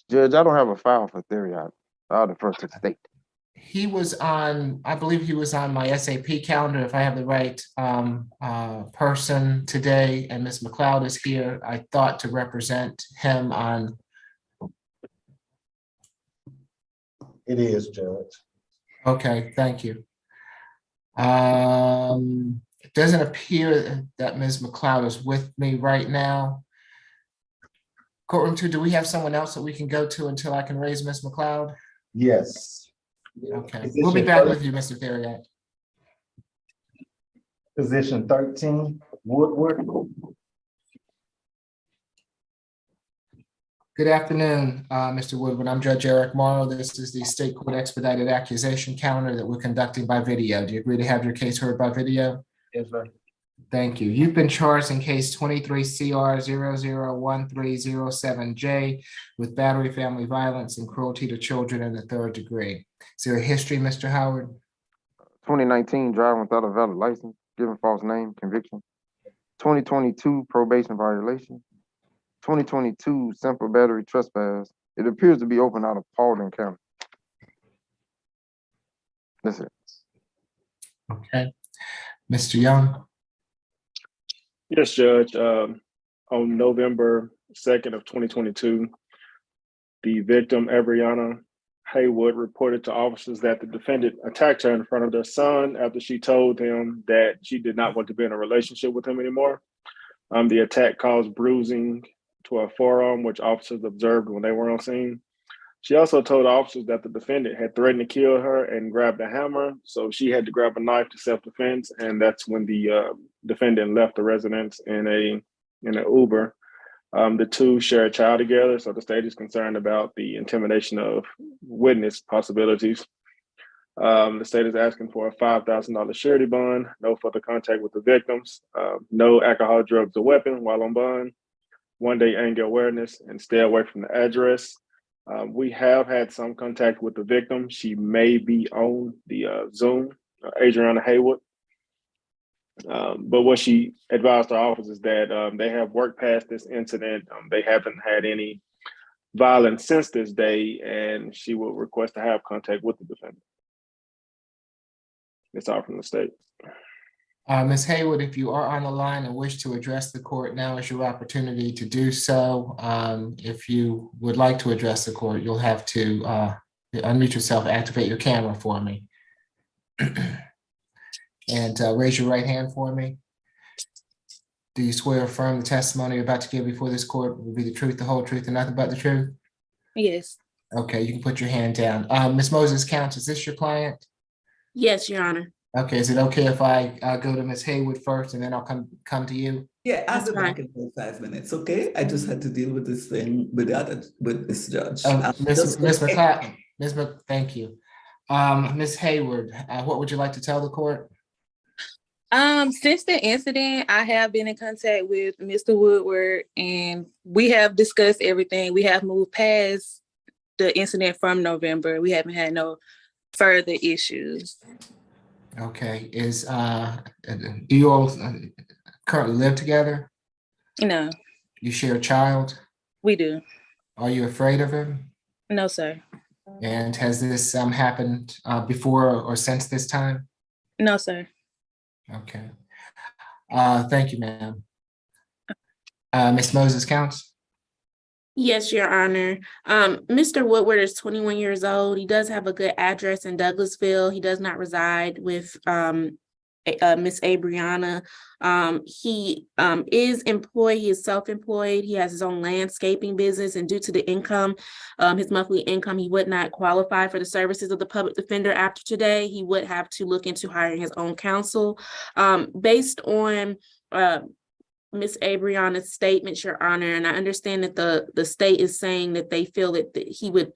Judge, I don't have a file for theory. I'll defer to the state. He was on, I believe he was on my SAP calendar, if I have the right person today, and Ms. McLeod is here. I thought to represent him on. It is, Judge. Okay, thank you. It doesn't appear that Ms. McLeod is with me right now. Courtroom 2, do we have someone else that we can go to until I can raise Ms. McLeod? Yes. Okay, Is this we'll be your back first- with you, Mr. Theriot. Position 13, Woodward. Good afternoon, Mr. Woodward. I'm Judge Eric Morrow. This is the State Court Expedited Accusation calendar that we're conducting by video. Do you agree to have your case heard by video? Yes, sir. Thank you. You've been charged in case 23 CR 001307J with battery, family violence, and cruelty to children in the 3rd degree. Is there a history, Mr. Howard? 2019, driving without a valid license, giving false name, conviction. 2022, probation violation. 2022, simple battery trespass. It appears to be open out of Paulding County. That's it. Okay. Mr. Young? Yes, Judge. On November 2nd of 2022, the victim, Abriana Haywood, reported to officers that the defendant attacked her in front of their son after she told him that she did not want to be in a relationship with him anymore. The attack caused bruising to her forearm, which officers observed when they were on scene. She also told officers that the defendant had threatened to kill her and grabbed a hammer, so she had to grab a knife to self-defense, and that's when the defendant left the residence in an Uber. The two share a child together, so the state is concerned about the intimidation of witness possibilities. The state is asking for a $5,000 surety bond, no further contact with the victims, no alcohol, drugs, or weapon while on bond, 1-day anger awareness, and stay away from the address. We have had some contact with the victim. She may be on the Zoom, Adriana Haywood. But what she advised our office is that they have worked past this incident. They haven't had any violence since this day, and she will request to have contact with the defendant. It's all from the state. Ms. Haywood, if you are on the line and wish to address the court, now is your opportunity to do so. If you would like to address the court, you'll have to unmute yourself, activate your camera for me. And raise your right hand for me. Do you swear or affirm the testimony you're about to give before this court will be the truth, the whole truth, and nothing but the truth? Yes. Okay, you can put your hand down. Ms. Moses Counts, is this your client? Yes, Your Honor. Okay, is it okay if I go to Ms. Haywood first and then I'll come to you? Yeah, I'll That's be back in 5 minutes, okay? I just had to deal with this thing with this judge. Ms. McLeod, thank you. Ms. Hayward, what would you like to tell the court? Since the incident, I have been in contact with Mr. Woodward and we have discussed everything. We have moved past the incident from November. We haven't had no further issues. Okay, do you all currently live together? No. You share a child? We do. Are you afraid of him? No, sir. And has this happened before or since this time? No, sir. Okay. Thank you, ma'am. Ms. Moses Counts? Yes, Your Honor. Mr. Woodward is 21 years old. He does have a good address in Douglasville. He does not reside with Miss Abriana. He is employed. He is self-employed. He has his own landscaping business, and due to the income, his monthly income, he would not qualify for the services of the public defender after today. He would have to look into hiring his own counsel. Based on Ms. Abriana's statements, Your Honor, and I understand that the state is saying that they feel that he would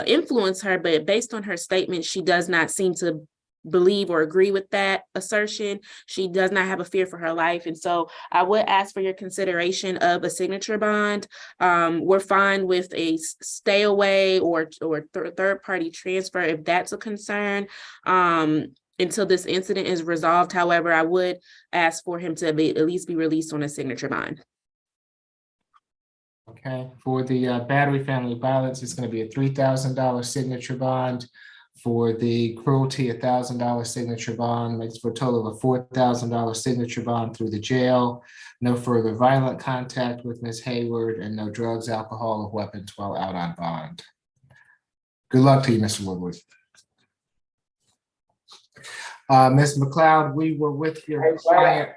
influence her, but based on her statement, she does not seem to believe or agree with that assertion. She does not have a fear for her life. And so I would ask for your consideration of a signature bond. We're fine with a stay away or third party transfer if that's a concern. Until this incident is resolved. However, I would ask for him to at least be released on a signature bond. Okay, for the battery family violence, it's going to be a $3,000 signature bond. For the cruelty, $1,000 signature bond, makes for a total of a $4,000 signature bond through the jail. No further violent contact with Ms. Hayward, and no drugs, alcohol, or weapons while out on bond. Good luck to you, Mr. Woodward. Ms. McLeod, we were with your client.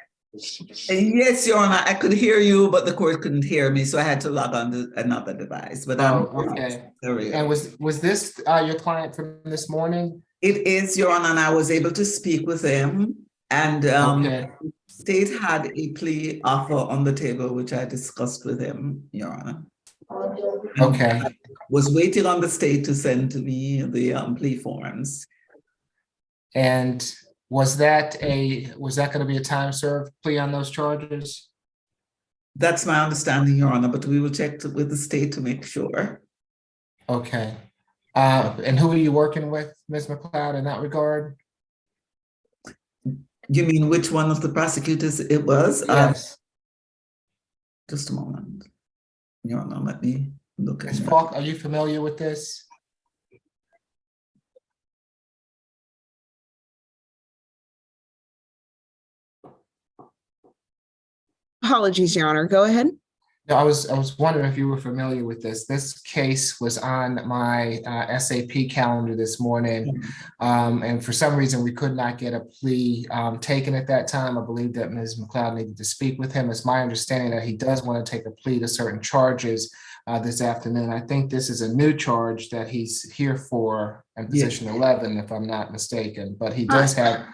Yes, Your Honor, I could hear you, but the court couldn't hear me, so I had to log on to another device. But okay. And was this your client from this morning? It is, Your Honor, and I was able to speak with him. And state had a plea offer on the table, which I discussed with him, Your Honor. Okay. I was waiting on the state to send to me the plea forms. And was that going to be a time served plea on those charges? That's my understanding, Your Honor, but we will check with the state to make sure. Okay. And who are you working with, Ms. McLeod, in that regard? You mean which one of the prosecutors it was? Yes. Just a moment. Your Honor, let me look at it. Ms. Falk, are you familiar with this? Apologies, Your Honor. Go ahead. No, I was wondering if you were familiar with this. This case was on my SAP calendar this morning. And for some reason, we could not get a plea taken at that time. I believe that Ms. McLeod needed to speak with him. It's my understanding that he does want to take a plea to certain charges this afternoon. I think this is a new charge that he's here for in position 11, if I'm not mistaken. But he does have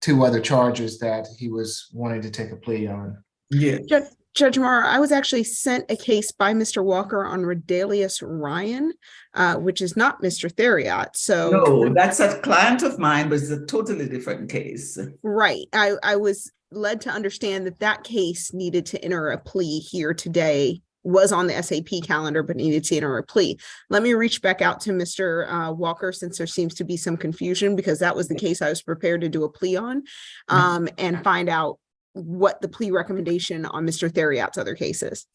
2 other charges that he was wanting to take a plea on. Yeah. Judge Morrow, I was actually sent a case by Mr. Walker on Redalius Ryan, which is not Mr. Theriot. So no, that's a client of mine, but it's a totally different case. Right. I was led to understand that that case needed to enter a plea here today, was on the SAP calendar, but needed to enter a plea. Let me reach back out to Mr. Walker, since there seems to be some confusion, because that was the case I was prepared to do a plea on, and find out what the plea recommendation on Mr. Theriot's other cases.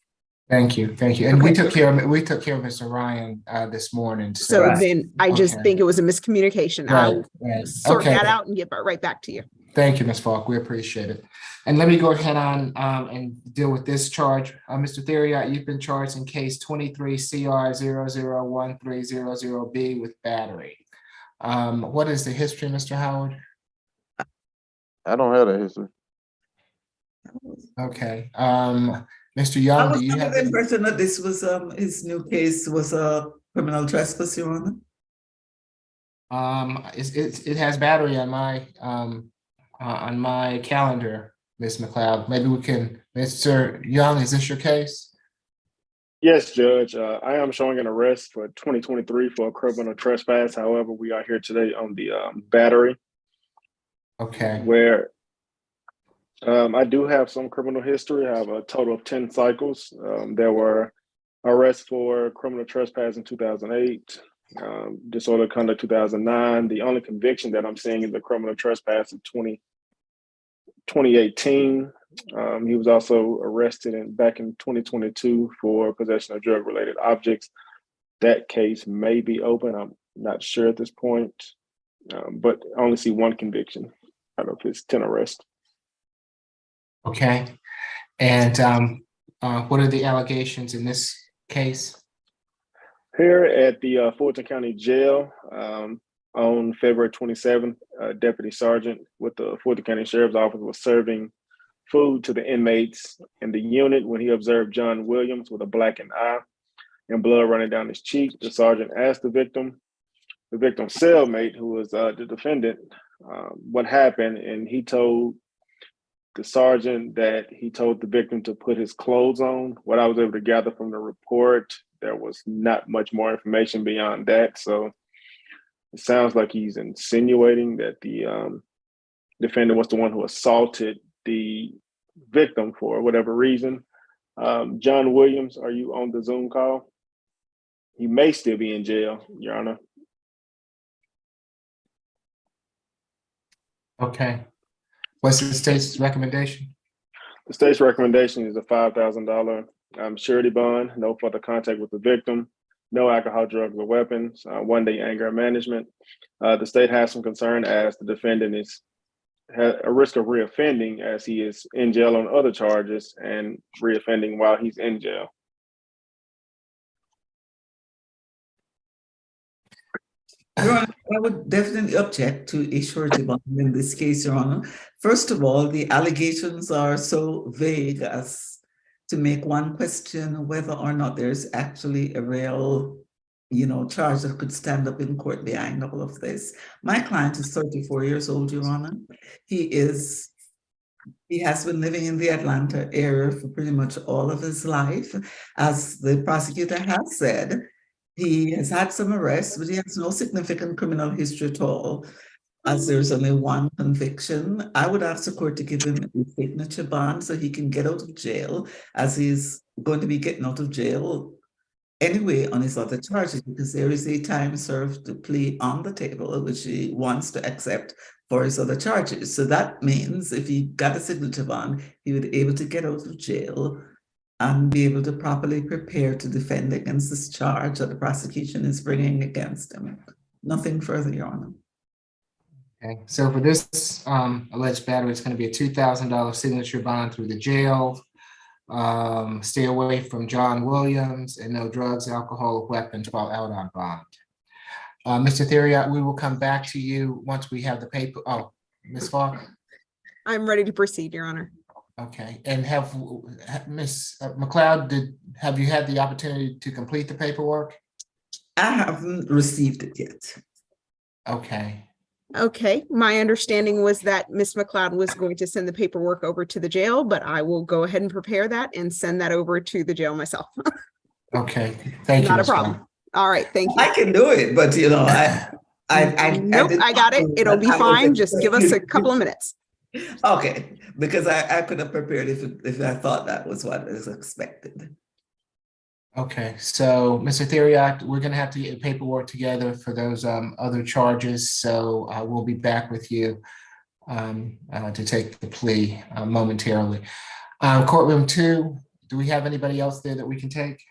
Thank you. Thank you. And we took care of Mr. Ryan this morning. So then I just think it was a miscommunication. I'll sort that out and get right back to you. Thank you, Ms. Falk. We appreciate it. And let me go ahead on and deal with this charge. Mr. Theriot, you've been charged in case 23 CR 001300B with battery. What is the history, Mr. Howard? I don't have a history. Okay. Mr. Young, do you have the impression that this was his new case was a criminal trespass, Your Honor? It has battery on my calendar, Ms. McLeod. Maybe we can, Mr. Young, is this your case? Yes, Judge. I am showing an arrest for 2023 for a criminal trespass. However, we are here today on the battery. Okay. Where I do have some criminal history. I have a total of 10 cycles. There were arrests for criminal trespass in 2008, disorderly conduct 2009. The only conviction that I'm seeing is the criminal trespass in 2018. He was also arrested back in 2022 for possession of drug-related objects. That case may be open. I'm not sure at this point, but I only see 1 conviction out of his 10 arrests. Okay. And what are the allegations in this case? Here at the Fulton County Jail on February 27th, Deputy Sergeant with the Fulton County Sheriff's Office was serving food to the inmates in the unit when he observed John Williams with a blackened eye and blood running down his cheek. The sergeant asked the victim's cellmate, who was the defendant, what happened, and he told the sergeant that he told the victim to put his clothes on. What I was able to gather from the report, there was not much more information beyond that. So It sounds like he's insinuating that the defendant was the one who assaulted the victim for whatever reason. John Williams, are you on the Zoom call? He may still be in jail, Your Honor. Okay. What's the state's recommendation? The state's recommendation is a $5,000 surety bond, no further contact with the victim, no alcohol, drugs, or weapons, 1-day anger management. The state has some concern as the defendant has a risk of reoffending as he is in jail on other charges and reoffending while he's in jail. Your Honor, I would definitely object to a surety bond in this case, Your Honor. First of all, the allegations are so vague as to make one question whether or not there's actually a real, charge that could stand up in court behind all of this. My client is 34 years old, Your Honor. He has been living in the Atlanta area for pretty much all of his life. As the prosecutor has said, he has had some arrests, but he has no significant criminal history at all, as there's only one conviction. I would ask the court to give him a signature bond so he can get out of jail, as he's going to be getting out of jail anyway on his other charges, because there is a time served plea on the table, which he wants to accept for his other charges. So that means if he got a signature bond, he would be able to get out of jail and be able to properly prepare to defend against this charge that the prosecution is bringing against him. Nothing further, Your Honor. Okay, so for this alleged battery, it's going to be a $2,000 signature bond through the jail. Stay away from John Williams, and no drugs, alcohol, or weapons while out on bond. Mr. Theriot, we will come back to you once we have the paper. Oh, Ms. Falk? I'm ready to proceed, Your Honor. Okay, and have Ms. McLeod, have you had the opportunity to complete the paperwork? I haven't received it yet. Okay. Okay, my understanding was that Ms. McLeod was going to send the paperwork over to the jail, but I will go ahead and prepare that and send that over to the jail myself. Okay, thank you. Not a problem. All right, thank you. I can do it, but Nope, I got it. It'll be fine. Just give us a couple of minutes. Okay, because I could have prepared if I thought that was what is expected. Okay, so Mr. Theriot, we're gonna have to get paperwork together for those other charges. So we'll be back with you to take the plea momentarily. Courtroom 2, do we have anybody else there that we can take?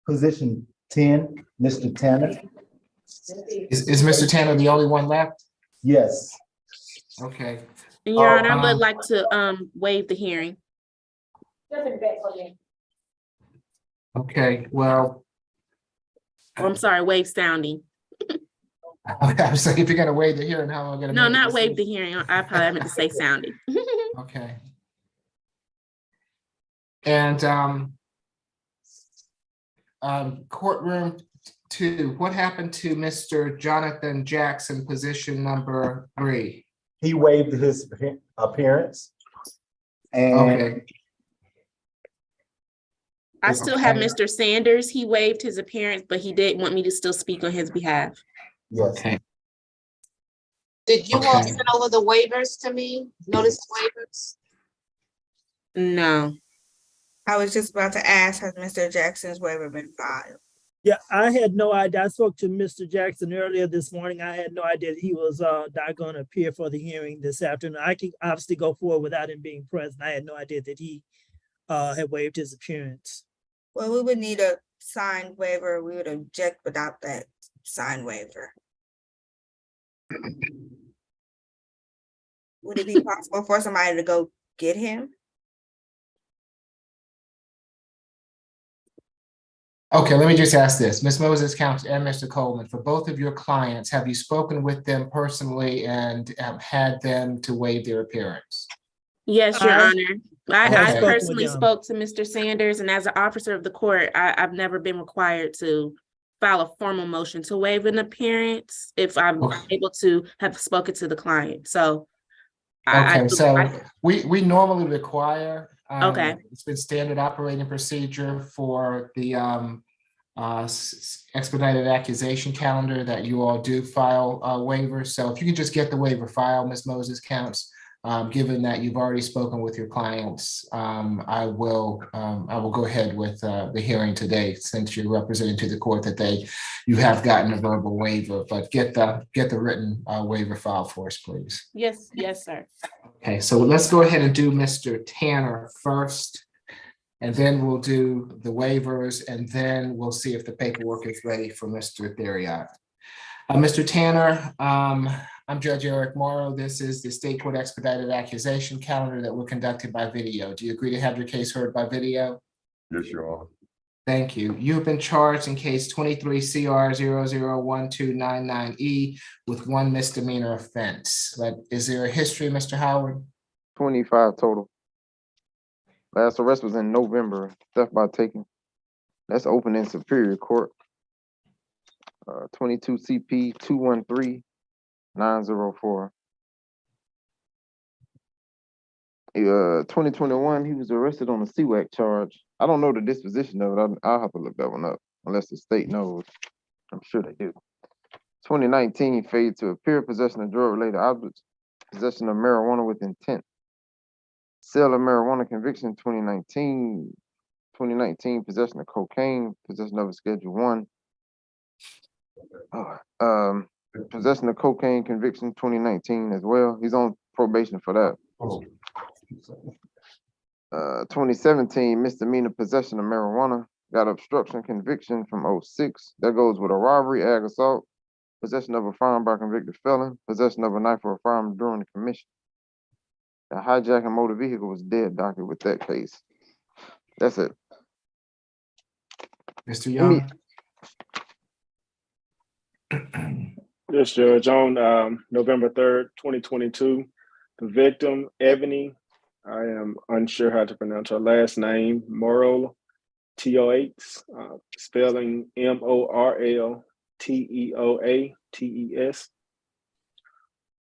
Position 10, Mr. Tanner. Is Mr. Tanner the only one left? Yes. Okay. And Your Honor, I would like to waive the hearing. Okay, well. Or I'm sorry, waive sounding. I was like, if you're gonna waive the hearing, how am I gonna? No, not waive the hearing. I probably meant to say sounding. Okay. And courtroom 2, what happened to Mr. Jonathan Jackson, position number 3? He waived his appearance. And Okay. I still have Mr. Sanders. He waived his appearance, but he did want me to still speak on his behalf. yes. Okay. Did you all Okay. send over the waivers to me? Notice waivers? No. I was just about to ask, has Mr. Jackson's waiver been filed? Yeah, I had no idea. I spoke to Mr. Jackson earlier this morning. I had no idea that he was not going to appear for the hearing this afternoon. I can obviously go forward without him being present. I had no idea that he had waived his appearance. Well, we would need a signed waiver. We would object without that signed waiver. Would it be possible for somebody to go get him? Okay, let me just ask this. Ms. Moses, counsel, and Mr. Coleman, for both of your clients, have you spoken with them personally and had them to waive their appearance? Yes, Your Honor. I Okay. personally spoke to Mr. Sanders, and as an officer of the court, I've never been required to file a formal motion to waive an appearance if I'm able to have spoken to the client. So we normally require, Okay. it's been standard operating procedure for the expedited accusation calendar that you all do file waivers. So if you could just get the waiver file, Ms. Moses Counts, given that you've already spoken with your clients, I will go ahead with the hearing today, since you're representing to the court that you have gotten a verbal waiver, but get the written waiver file for us, please. Yes, yes, sir. Okay, so let's go ahead and do Mr. Tanner first, and then we'll do the waivers, and then we'll see if the paperwork is ready for Mr. Theriot. Mr. Tanner, I'm Judge Eric Morrow. This is the State Court Expedited Accusation Calendar that were conducted by video. Do you agree to have your case heard by video? Yes, Your Honor. Thank you. You've been charged in case 23 CR 001299E with one misdemeanor offense. But is there a history, Mr. Howard? 25 total. Last arrest was in November, theft by taking. That's open in Superior Court. 22 CP 213904. 2021, he was arrested on a CWAC charge. I don't know the disposition of it. I'll have to look that one up, unless the state knows. I'm sure they do. 2019, failed to appear, possession of drug-related objects, possession of marijuana with intent. Sale of marijuana conviction 2019. 2019, possession of cocaine, possession of a Schedule 1. Possession of cocaine conviction 2019 as well. He's on probation for that. 2017, misdemeanor possession of marijuana, got obstruction conviction from 06. That goes with a robbery, ag assault, possession of a firearm by a convicted felon, possession of a knife or a firearm during the commission. The hijacking motor vehicle was dead docket with that case. That's it. Mr. Young? Yes, Judge. On November 3rd, 2022, the victim, Ebony, I am unsure how to pronounce her last name, Morrell, T-O-H, spelling M-O-R-L-T-E-O-A-T-E-S.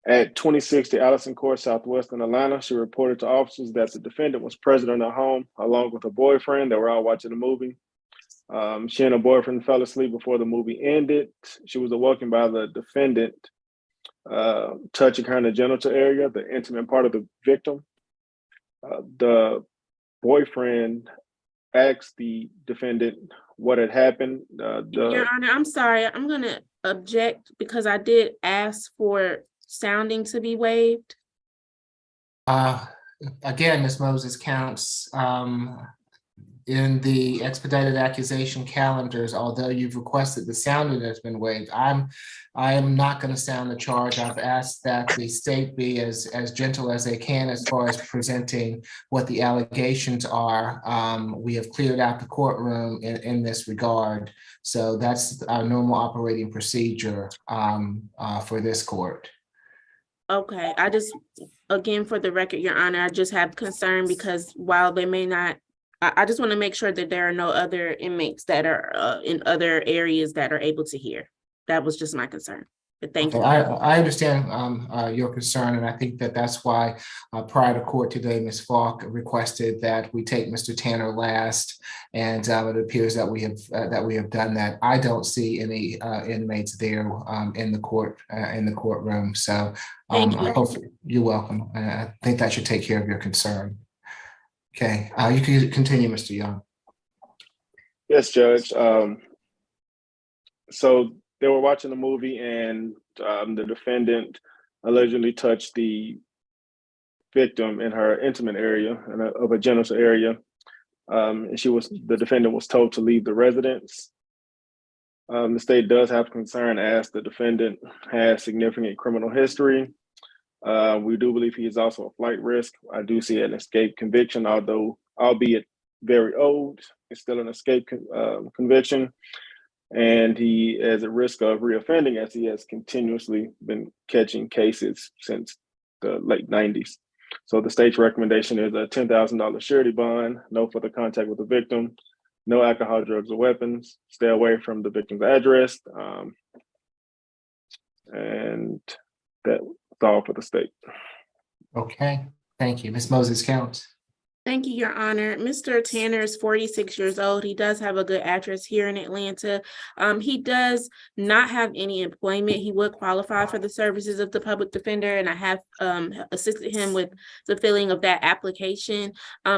At 2060 Allison Court, Southwestern Atlanta, she reported to officers that the defendant was present in her home along with her boyfriend. They were all watching the movie. She and her boyfriend fell asleep before the movie ended. She was awoken by the defendant touching her in the genital area, the intimate part of the victim. The boyfriend asked the defendant what had happened. Your Honor, I'm sorry. I'm going to object because I did ask for sounding to be waived. Again, Ms. Moses Counts, in the expedited accusation calendars, although you've requested the sounding has been waived, I am not going to sound the charge. I've asked that the state be as gentle as they can as far as presenting what the allegations are. We have cleared out the courtroom in this regard. So that's our normal operating procedure for this court. Okay, I just, again, for the record, Your Honor, I just have concern because while they may not, I just want to make sure that there are no other inmates that are in other areas that are able to hear. That was just my concern. But thank you. I understand your concern, and I think that's why prior to court today, Ms. Falk requested that we take Mr. Tanner last, and it appears that we have done that. I don't see any inmates there in the courtroom. So hopefully, you're welcome. I think that should take care of your concern. Okay, you can continue, Mr. Young. Yes, Judge. So they were watching the movie, and the defendant allegedly touched the victim in her intimate area of a genital area, and the defendant was told to leave the residence. The state does have concern as the defendant has significant criminal history. We do believe he is also a flight risk. I do see an escape conviction, although albeit very old, it's still an escape conviction. And he is at risk of reoffending as he has continuously been catching cases since the late 90s. So the state's recommendation is a $10,000 surety bond, no further contact with the victim, no alcohol, drugs, or weapons, stay away from the victim's address. And that's all for the state. Okay, thank you. Ms. Moses Counts. Thank you, Your Honor. Mr. Tanner is 46 years old. He does have a good address here in Atlanta. He does not have any employment. He would qualify for the services of the public defender, and I have assisted him with the filling of that application.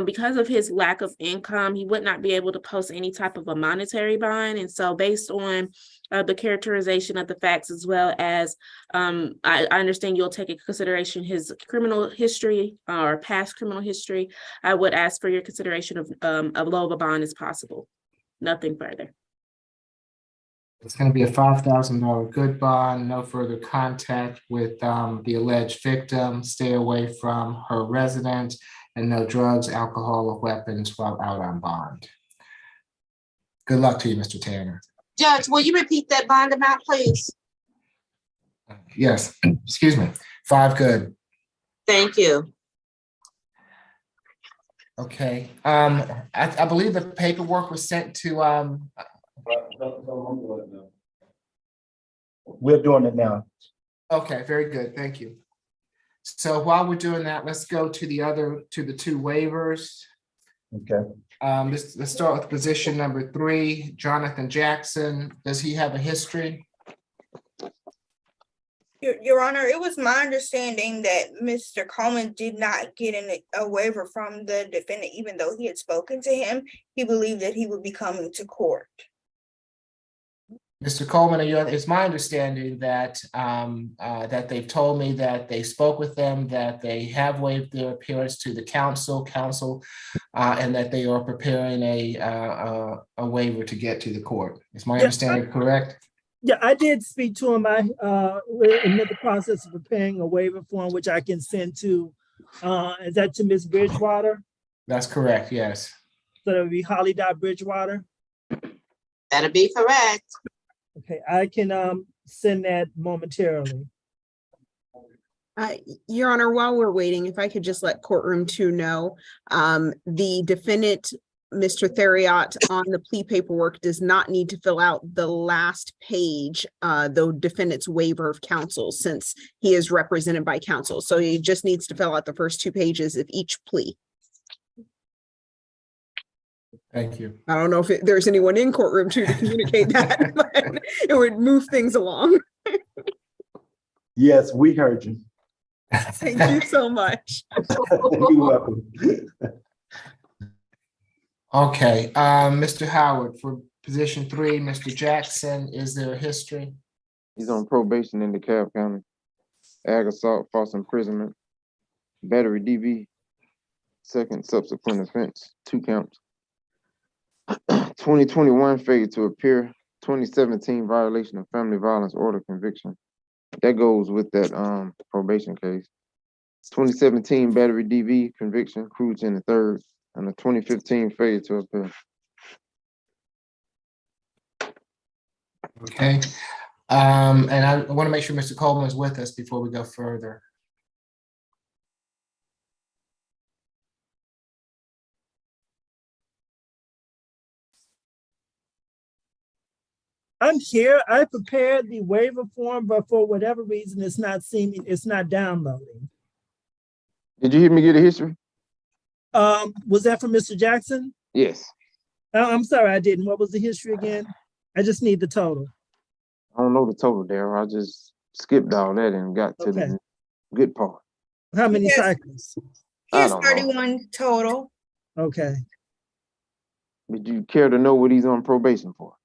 Because of his lack of income, he would not be able to post any type of a monetary bond. And so based on the characterization of the facts, as well as I understand you'll take into consideration his criminal history or past criminal history, I would ask for your consideration of low of a bond as possible. Nothing further. It's going to be a $5,000 good bond, no further contact with the alleged victim, stay away from her residence, and no drugs, alcohol, or weapons while out on bond. Good luck to you, Mr. Tanner. Judge, will you repeat that bond amount, please? Yes, excuse me, 5 good. Thank you. Okay, I believe the paperwork was sent to, We're doing it now. okay, very good, thank you. So while we're doing that, let's go to the 2 waivers. Okay. Let's start with position number 3, Jonathan Jackson. Does he have a history? Your Honor, it was my understanding that Mr. Coleman did not get a waiver from the defendant, even though he had spoken to him. He believed that he would be coming to court. Mr. Coleman, it's my understanding that that they've told me that they spoke with them, that they have waived their appearance to the council, and that they are preparing a waiver to get to the court. Is my understanding correct? Yeah, I did speak to him. We're in the process of preparing a waiver form, which I can send to, is that to Ms. Bridgewater? That's correct, yes. So that would be Holly.Bridgewater? That'll be correct. Okay, I can send that momentarily. Your Honor, while we're waiting, if I could just let courtroom 2 know, the defendant, Mr. Theriot, on the plea paperwork does not need to fill out the last page, the defendant's waiver of counsel, since he is represented by counsel. So he just needs to fill out the first 2 pages of each plea. Thank you. I don't know if there's anyone in courtroom 2 to communicate that, but it would move things along. Yes, we heard you. Thank you so much. You're welcome. Okay, Mr. Howard, for position 3, Mr. Jackson, is there a history? He's on probation in DeKalb County. Ag assault, false imprisonment, battery DV, second subsequent offense, 2 counts. 2021 failure to appear, 2017 violation of family violence order conviction. That goes with that probation case. 2017 battery DV conviction, cruise in the 3rd, and a 2015 failure to appear. Okay, and I want to make sure Mr. Coleman is with us before we go further. I'm here. I prepared the waiver form, but for whatever reason, it's not downloading. Did you hear me get a history? Was that from Mr. Jackson? Yes. I'm sorry, I didn't. What was the history again? I just need the total. I don't know the total there. I just skipped all that and got to the good part. How many Yes. cycles? Here's don't know. 31 total. Okay. Would you care to know what he's on probation for?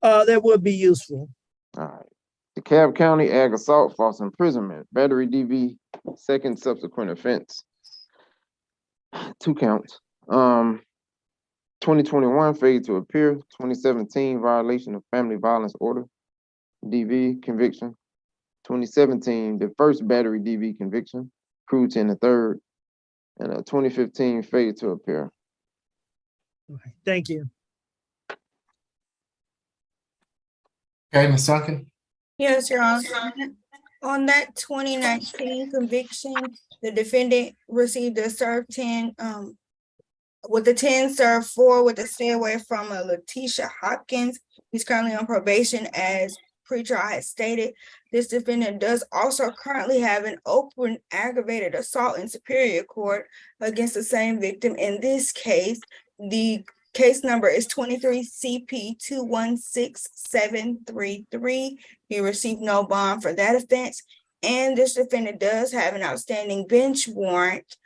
That would be useful. All right. DeKalb County ag assault, false imprisonment, battery DV, second subsequent offense, 2 counts. 2021 failure to appear, 2017 violation of family violence order, DV conviction, 2017 the first battery DV conviction, cruise in the 3rd, and a 2015 failure to appear. Okay. Thank you. Okay, Ms. Sunken? Yes, Your Honor. On that 2019 conviction, the defendant received a serve 10, with the 10 serve 4 with a stay away from Letitia Hopkins. He's currently on probation as pretrial had stated, this defendant does also currently have an open aggravated assault in Superior Court against the same victim. In this case, the case number is 23 CP 216733. He received no bond for that offense. And this defendant does have an outstanding bench warrant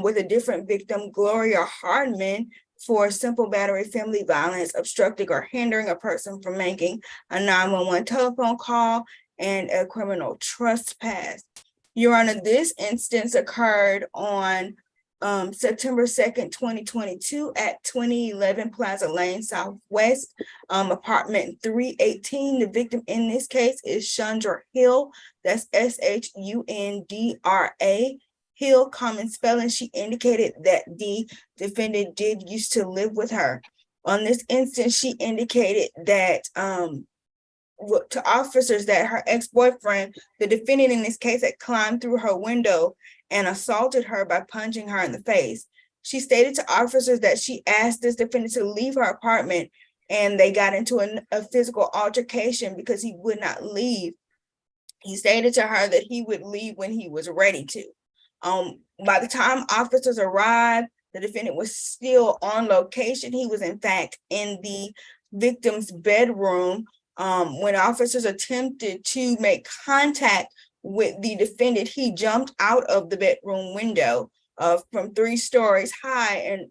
with a different victim, Gloria Hardman, for simple battery, family violence, obstructing or hindering a person from making a 911 telephone call, and a criminal trespass. Your Honor, this instance occurred on September 2nd, 2022 at 2011 Plaza Lane Southwest, apartment 318. The victim in this case is Chandra Hill. That's SHUNDRA. Hill, common spelling. She indicated that the defendant did used to live with her. On this instance, she indicated that to officers that her ex-boyfriend, the defendant in this case, had climbed through her window and assaulted her by punching her in the face. She stated to officers that she asked this defendant to leave her apartment, and they got into a physical altercation because he would not leave. He stated to her that he would leave when he was ready to. By the time officers arrived, the defendant was still on location. He was in fact in the victim's bedroom. When officers attempted to make contact with the defendant, he jumped out of the bedroom window from 3 stories high and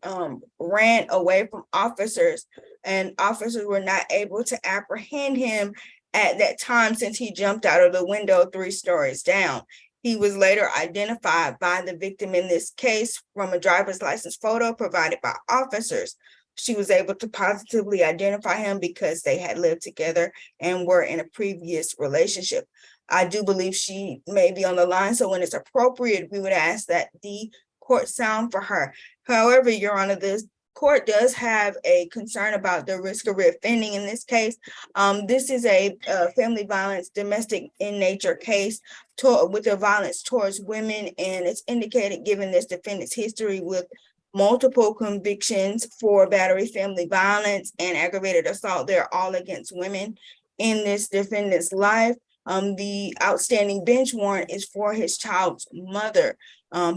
ran away from officers, and officers were not able to apprehend him at that time since he jumped out of the window 3 stories down. He was later identified by the victim in this case from a driver's license photo provided by officers. She was able to positively identify him because they had lived together and were in a previous relationship. I do believe she may be on the line, so when it's appropriate, we would ask that the court sound for her. However, Your Honor, this court does have a concern about the risk of reoffending in this case. This is a family violence, domestic in nature case with the violence towards women, and it's indicated given this defendant's history with multiple convictions for battery, family violence, and aggravated assault. They're all against women in this defendant's life. The outstanding bench warrant is for his child's mother.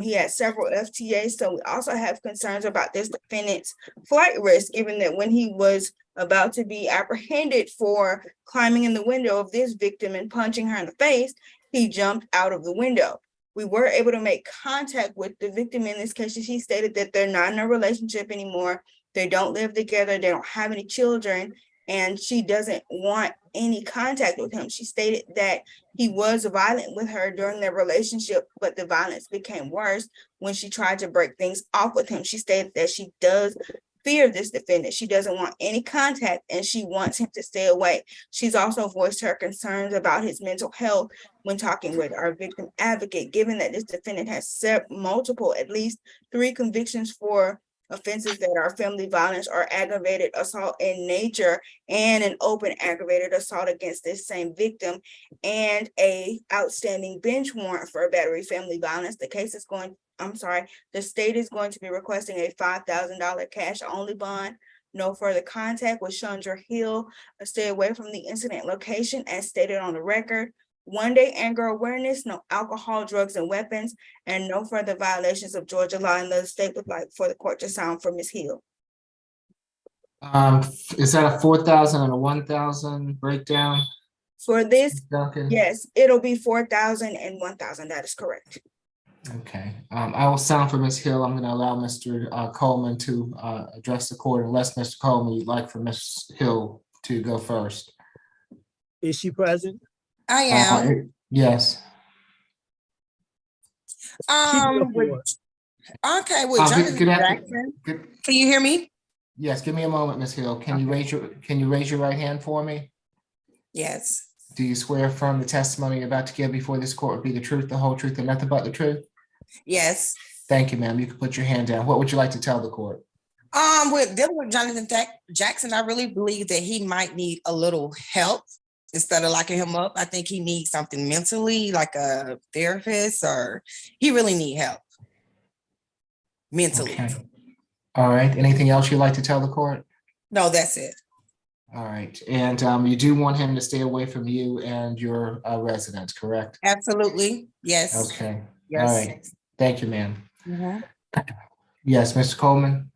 He had several FTAs, so we also have concerns about this defendant's flight risk, given that when he was about to be apprehended for climbing in the window of this victim and punching her in the face, he jumped out of the window. We were able to make contact with the victim in this case. She stated that they're not in a relationship anymore. They don't live together. They don't have any children, and she doesn't want any contact with him. She stated that he was violent with her during their relationship, but the violence became worse when she tried to break things off with him. She stated that she does fear this defendant. She doesn't want any contact, and she wants him to stay away. She's also voiced her concerns about his mental health when talking with our victim advocate, given that this defendant has multiple, at least 3 convictions for offenses that are family violence or aggravated assault in nature, and an open aggravated assault against this same victim, and a outstanding bench warrant for battery, family violence. The state is going to be requesting a $5,000 cash only bond. No further contact with Chandra Hill. Stay away from the incident location as stated on the record. 1-day anger awareness, no alcohol, drugs, and weapons, and no further violations of Georgia law. And the state would like for the court to sound for Ms. Hill. Is that a 4,000 and a 1,000 breakdown? For this, Duncan? yes, it'll be 4,000 and 1,000. That is correct. Okay, I will sound for Ms. Hill. I'm going to allow Mr. Coleman to address the court, unless Mr. Coleman, you'd like for Ms. Hill to go first. Is she present? I am. Yes. Okay, with Jonathan Jackson. Can you hear me? Yes, give me a moment, Ms. Hill. Can you raise your right hand for me? Yes. Do you swear affirm the testimony you're about to give before this court will be the truth, the whole truth, and nothing but the truth? Yes. Thank you, ma'am. You can put your hand down. What would you like to tell the court? With dealing with Jonathan Jackson, I really believe that he might need a little help instead of locking him up. I think he needs something mentally, like a therapist, or he really needs help mentally. Okay. All right. Anything else you'd like to tell the court? No, that's it. All right, and you do want him to stay away from you and your residence, correct? Absolutely, yes. Okay, all Yes. right. Thank you, ma'am. Mhm. Yes, Mr. Coleman?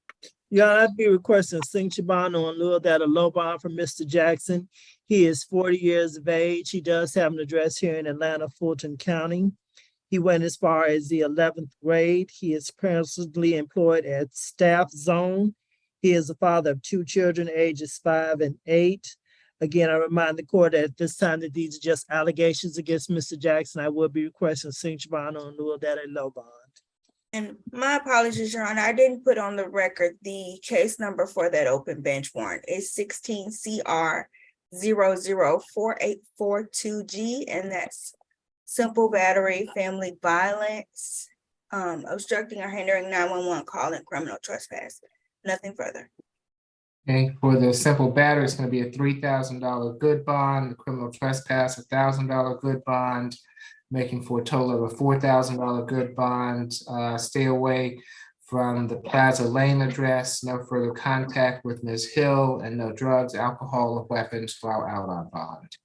Yeah, I'd be requesting a signature bond on lieu of that, a low bond from Mr. Jackson. He is 40 years of age. He does have an address here in Atlanta, Fulton County. He went as far as the 11th grade. He is presently employed at Staff Zone. He is the father of 2 children, ages 5 and 8. Again, I remind the court that at this time that these are just allegations against Mr. Jackson. I will be requesting a signature bond on lieu of that, a low bond. And my apologies, Your Honor, I didn't put on the record the case number for that open bench warrant. It's 16 CR 004842G, and that's simple battery, family violence, obstructing or hindering 911 call, and criminal trespass. Nothing further. Okay, for the simple battery, it's going to be a $3,000 good bond, the criminal trespass, $1,000 good bond, making for a total of a $4,000 good bond. Stay away from the Plaza Lane address, no further contact with Ms. Hill, and no drugs, alcohol, or weapons while out on bond.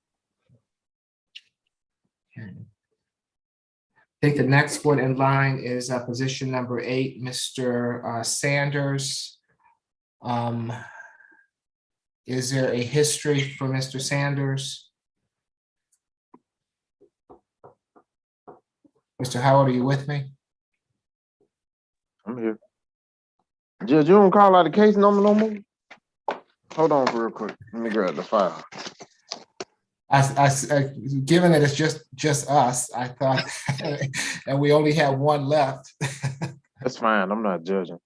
Okay. I think the next one in line is position number 8, Mr. Sanders. Is there a history for Mr. Sanders? Mr. Howard, are you with me? I'm here. Judge, you don't call out the case number no more? Hold on for real quick. Let me grab the file. Given that it's just us, I thought, and we only have one left. That's fine. I'm not judging.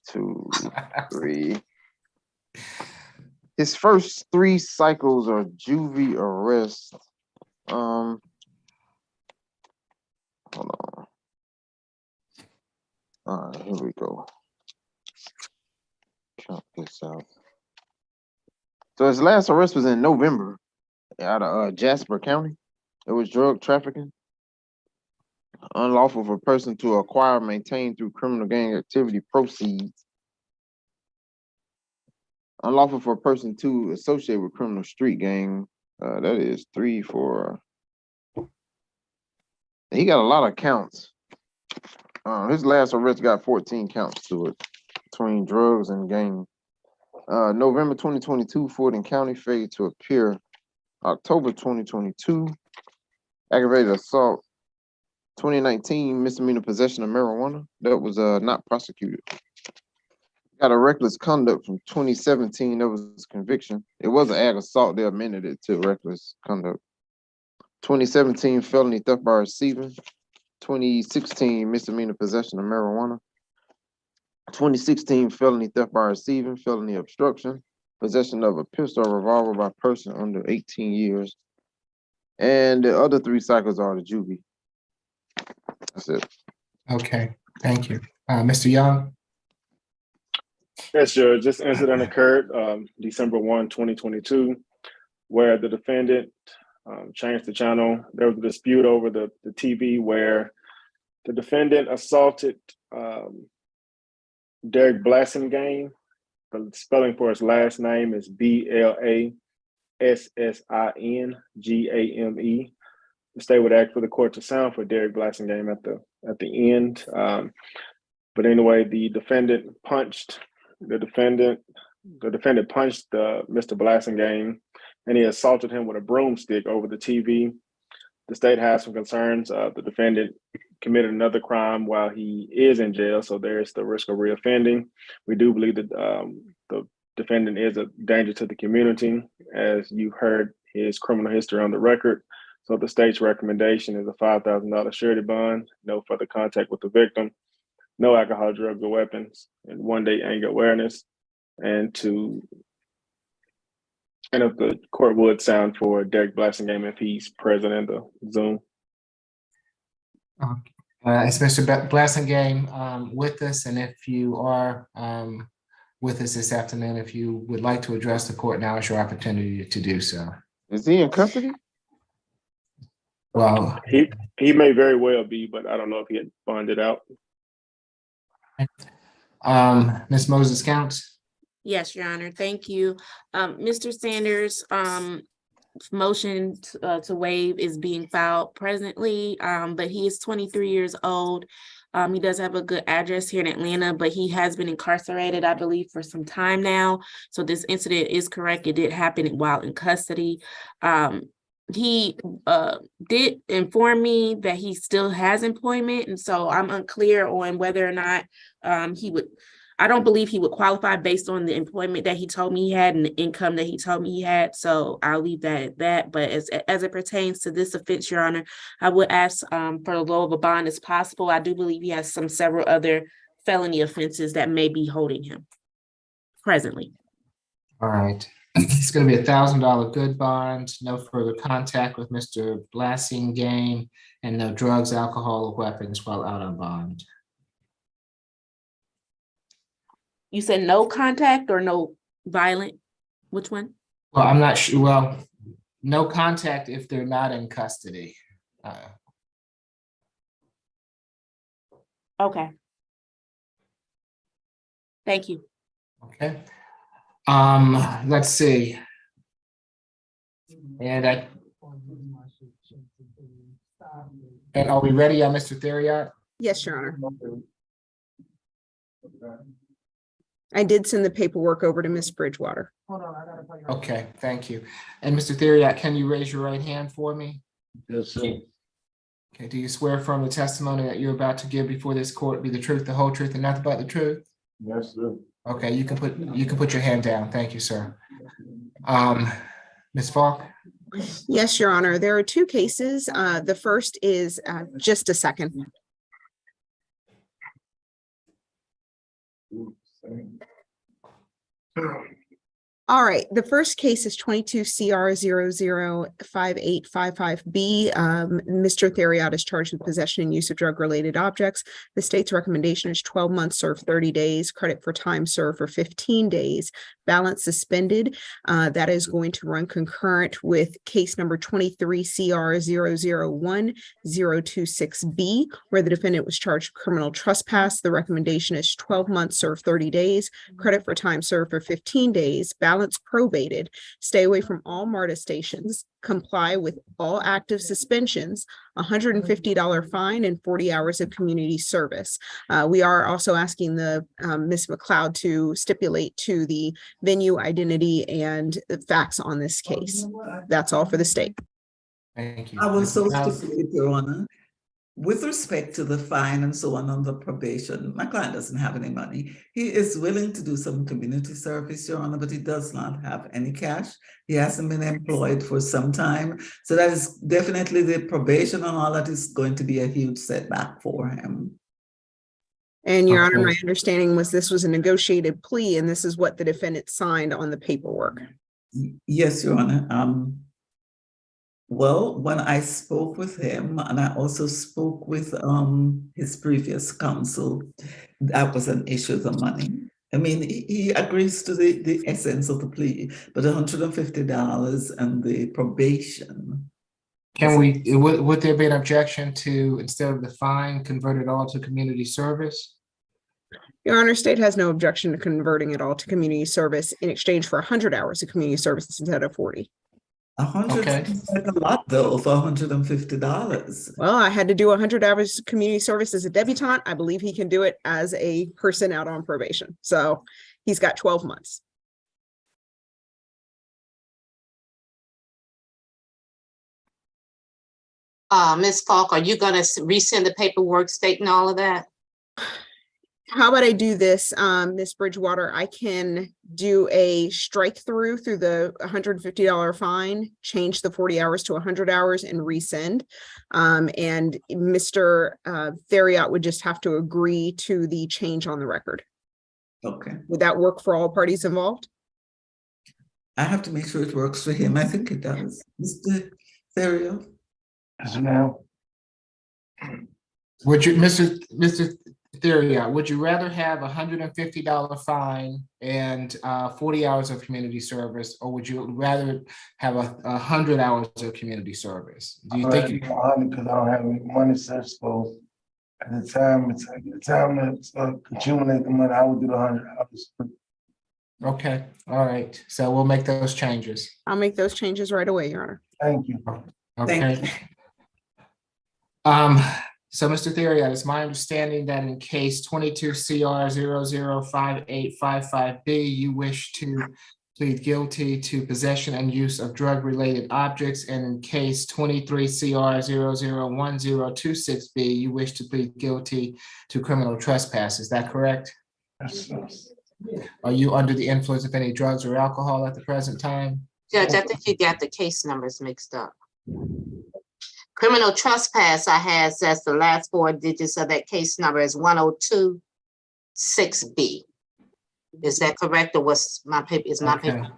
2, 3. His first 3 cycles are juvie arrest. Hold on. All right, here we go. Count this out. So his last arrest was in November out of Jasper County. It was drug trafficking. Unlawful for a person to acquire, maintain through criminal gang activity proceeds. Unlawful for a person to associate with criminal street gang. That is 3, 4. He got a lot of counts. His last arrest got 14 counts to it between drugs and gang. November 2022, Fulton County failed to appear. October 2022, aggravated assault. 2019, misdemeanor possession of marijuana. That was not prosecuted. Got a reckless conduct from 2017. That was conviction. It was an ag assault. They amended it to reckless conduct. 2017, felony theft by receiving. 2016, misdemeanor possession of marijuana. 2016, felony theft by receiving, felony obstruction, possession of a pistol or revolver by person under 18 years. And the other 3 cycles are the juvie. That's it. Okay, thank you. Mr. Young? Yes, Judge. This incident occurred December 1, 2022, where the defendant changed the channel. There was a dispute over the TV where the defendant assaulted Derek Blasingame. The spelling for his last name is Blasingame. The state would ask for the court to sound for Derek Blasingame at the end. But anyway, the defendant punched Mr. Blasingame, and he assaulted him with a broomstick over the TV. The state has some concerns. The defendant committed another crime while he is in jail, so there's the risk of reoffending. We do believe that the defendant is a danger to the community, as you heard his criminal history on the record. So the state's recommendation is a $5,000 surety bond, no further contact with the victim, no alcohol, drugs, or weapons, and 1-day anger awareness, and if the court would sound for Derek Blasingame if he's present in the Zoom. Is Mr. Blasingame with us? And if you are with us this afternoon, if you would like to address the court, now is your opportunity to do so. Is he in custody? Well, he may very well be, but I don't know if he had bonded out. Ms. Moses Counts? Yes, Your Honor, thank you. Mr. Sanders, motion to waive is being filed presently, but he is 23 years old. He does have a good address here in Atlanta, but he has been incarcerated, I believe, for some time now. So this incident is correct. It did happen while in custody. He did inform me that he still has employment, and so I'm unclear on whether or not he would. I don't believe he would qualify based on the employment that he told me he had and the income that he told me he had. So I'll leave that at that. But as it pertains to this offense, Your Honor, I would ask for as low of a bond as possible. I do believe he has several other felony offenses that may be holding him presently. All right. It's going to be $1,000 good bond, no further contact with Mr. Blassingame, and no drugs, alcohol, or weapons while out on bond. You said no contact or no violent? Which one? Well, I'm not sure. Well, no contact if they're not in custody. Okay. Thank you. Okay. Let's see. And are we ready, Mr. Theriot? Yes, Your Honor. I did send the paperwork over to Ms. Bridgewater. Okay, thank you. And Mr. Theriot, can you raise your right hand for me? Yes, sir. Okay, do you swear from the testimony that you're about to give before this court be the truth, the whole truth, and nothing but the truth? Yes, sir. Okay, you can put your hand down. Thank you, sir. Ms. Falk? Yes, Your Honor. There are two cases. The first is just a second. All right, the first case is 22 CR 005855B. Mr. Theriot is charged with possession and use of drug-related objects. The state's recommendation is 12 months served 30 days, credit for time served for 15 days, balance suspended. That is going to run concurrent with case number 23 CR 001026B, where the defendant was charged with criminal trespass. The recommendation is 12 months served 30 days, credit for time served for 15 days, balance probated, stay away from all MARTA stations, comply with all active suspensions, $150 fine, and 40 hours of community service. We are also asking the Ms. McLeod to stipulate to the venue, identity, and the facts on this case. That's all for the state. Thank you. I will so McLeod? stipulate, Your Honor. With respect to the fine and so on the probation, my client doesn't have any money. He is willing to do some community service, Your Honor, but he does not have any cash. He hasn't been employed for some time. So that is definitely the probation and all that is going to be a huge setback for him. And Your Okay. Honor, my understanding was this was a negotiated plea, and this is what the defendant signed on the paperwork. Yes, Your Honor. Well, when I spoke with him, and I also spoke with his previous counsel, that was an issue of the money. I mean, he agrees to the essence of the plea, but $150 and the probation. Can we, would there be an objection to, instead of the fine, convert it all to community service? Your Honor, state has no objection to converting it all to community service in exchange for 100 hours of community service instead of 40. 100 Okay. is like a lot though for $150. Well, I had to do 100 hours of community service as a debutante. I believe he can do it as a person out on probation. So he's got 12 months. Ms. Falk, are you gonna resend the paperwork stating all of that? How about I do this, Ms. Bridgewater? I can do a strike through the $150 fine, change the 40 hours to 100 hours and resend. And Mr. Theriot would just have to agree to the change on the record. Okay. Would that work for all parties involved? I have to make sure it works for him. I think it does. Mr. Theriot? Now, Would you, Mr. Theriot, would you rather have $150 fine and 40 hours of community service, or would you rather have 100 hours of community service? Do you think? because I don't have any money, sir, so at the time to accumulate the money, I would do the 100 hours. Okay, all right. So we'll make those changes. I'll make those changes right away, Your Honor. Thank you. Okay. So Mr. Theriot, it's my understanding that in case 22 CR 005855B, you wish to plead guilty to possession and use of drug-related objects, and in case 23 CR 001026B, you wish to plead guilty to criminal trespass. Is that correct? Yes, sir. Are you under the influence of any drugs or alcohol at the present time? Judge, I think you got the case numbers mixed up. Criminal trespass I had says the last 4 digits of that case number is 1026B. Is that correct, or what's my paper? Is my Okay. paper?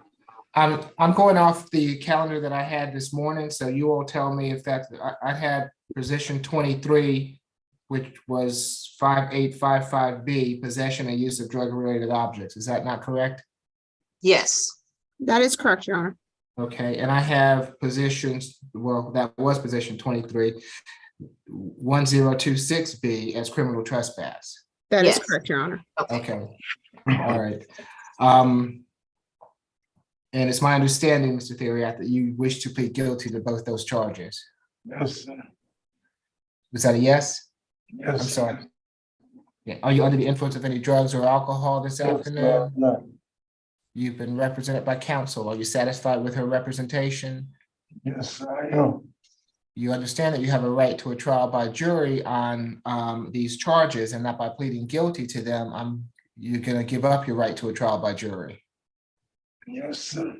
I'm going off the calendar that I had this morning, so you all tell me if that, I had position 23, which was 5855B, possession and use of drug-related objects. Is that not correct? Yes. That is correct, Your Honor. Okay, and I have positions, well, that was position 23, 1026B as criminal trespass. That is Yes. correct, Your Honor. Okay, all right. And it's my understanding, Mr. Theriot, that you wish to plead guilty to both those charges. Yes, sir. Was that a yes? Yes. I'm sorry. Yeah. Are you under the influence of any drugs or alcohol this afternoon? No. You've been represented by counsel. Are you satisfied with her representation? Yes, I am. You understand that you have a right to a trial by jury on these charges, and that by pleading guilty to them, you're going to give up your right to a trial by jury. Yes, sir.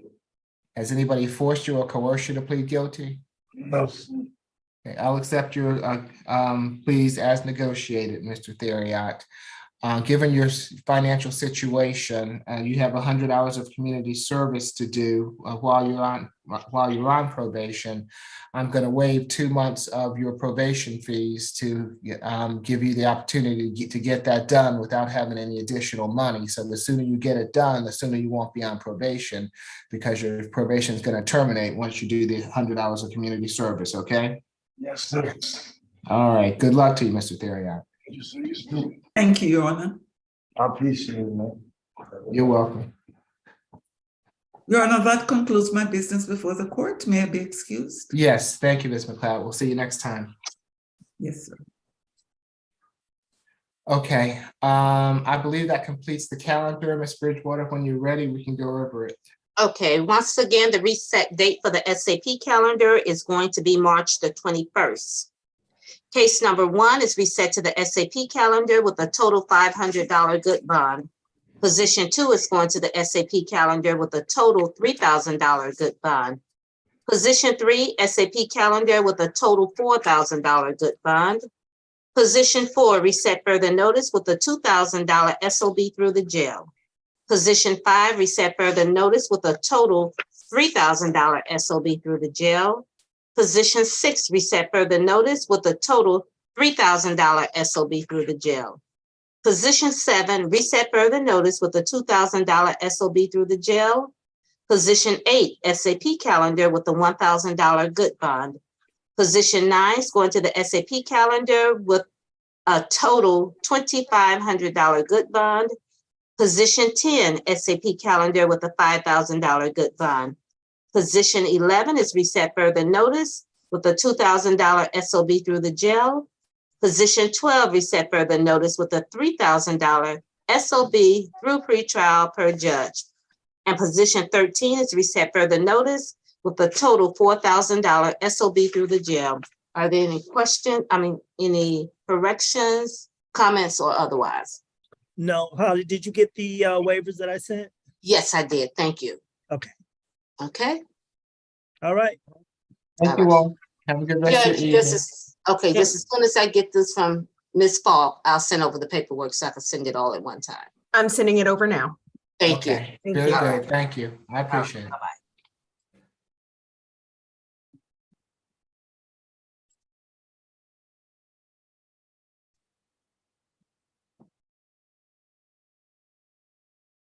Has anybody forced you or coerced you to plead guilty? No, sir. Okay, I'll accept your pleas as negotiated, Mr. Theriot. Given your financial situation, you have 100 hours of community service to do while you're on probation. I'm going to waive 2 months of your probation fees to give you the opportunity to get that done without having any additional money. So the sooner you get it done, the sooner you won't be on probation, because your probation is going to terminate once you do the 100 hours of community service. Okay. Yes, sir. All right. Good luck to you, Mr. Theriot. Thank you, Your Honor. I appreciate it, man. You're welcome. Your Honor, that concludes my business before the court. May I be excused? Yes, thank you, Ms. McLeod. We'll see you next time. Yes, sir. Okay, I believe that completes the calendar. Ms. Bridgewater, when you're ready, we can go over it. Okay, once again, the reset date for the SAP calendar is going to be March the 21st. Case number 1 is reset to the SAP calendar with a total $500 good bond. Position 2 is going to the SAP calendar with a total $3,000 good bond. Position 3, SAP calendar with a total $4,000 good bond. Position 4, reset further notice with a $2,000 SOB through the jail. Position 5, reset further notice with a total $3,000 SOB through the jail. Position 6, reset further notice with a total $3,000 SOB through the jail. Position 7, reset further notice with a $2,000 SOB through the jail. Position 8, SAP calendar with a $1,000 good bond. Position 9 is going to the SAP calendar with a total $2,500 good bond. Position 10, SAP calendar with a $5,000 good bond. Position 11 is reset further notice with a $2,000 SOB through the jail. Position 12, reset further notice with a $3,000 SOB through pretrial per judge. And position 13 is reset further notice with a total $4,000 SOB through the jail. Are there any questions? Any corrections, comments, or otherwise? No. Holly, did you get the waivers that I sent? Yes, I did. Thank you. Okay. Okay. All right. Thank you all. Have a good rest of Judge, your just evening. as soon as I get this from Ms. Falk, I'll send over the paperwork so I can send it all at one time. I'm sending it over now. Thank you. Okay, very good. Thank you. I appreciate it. Bye-bye.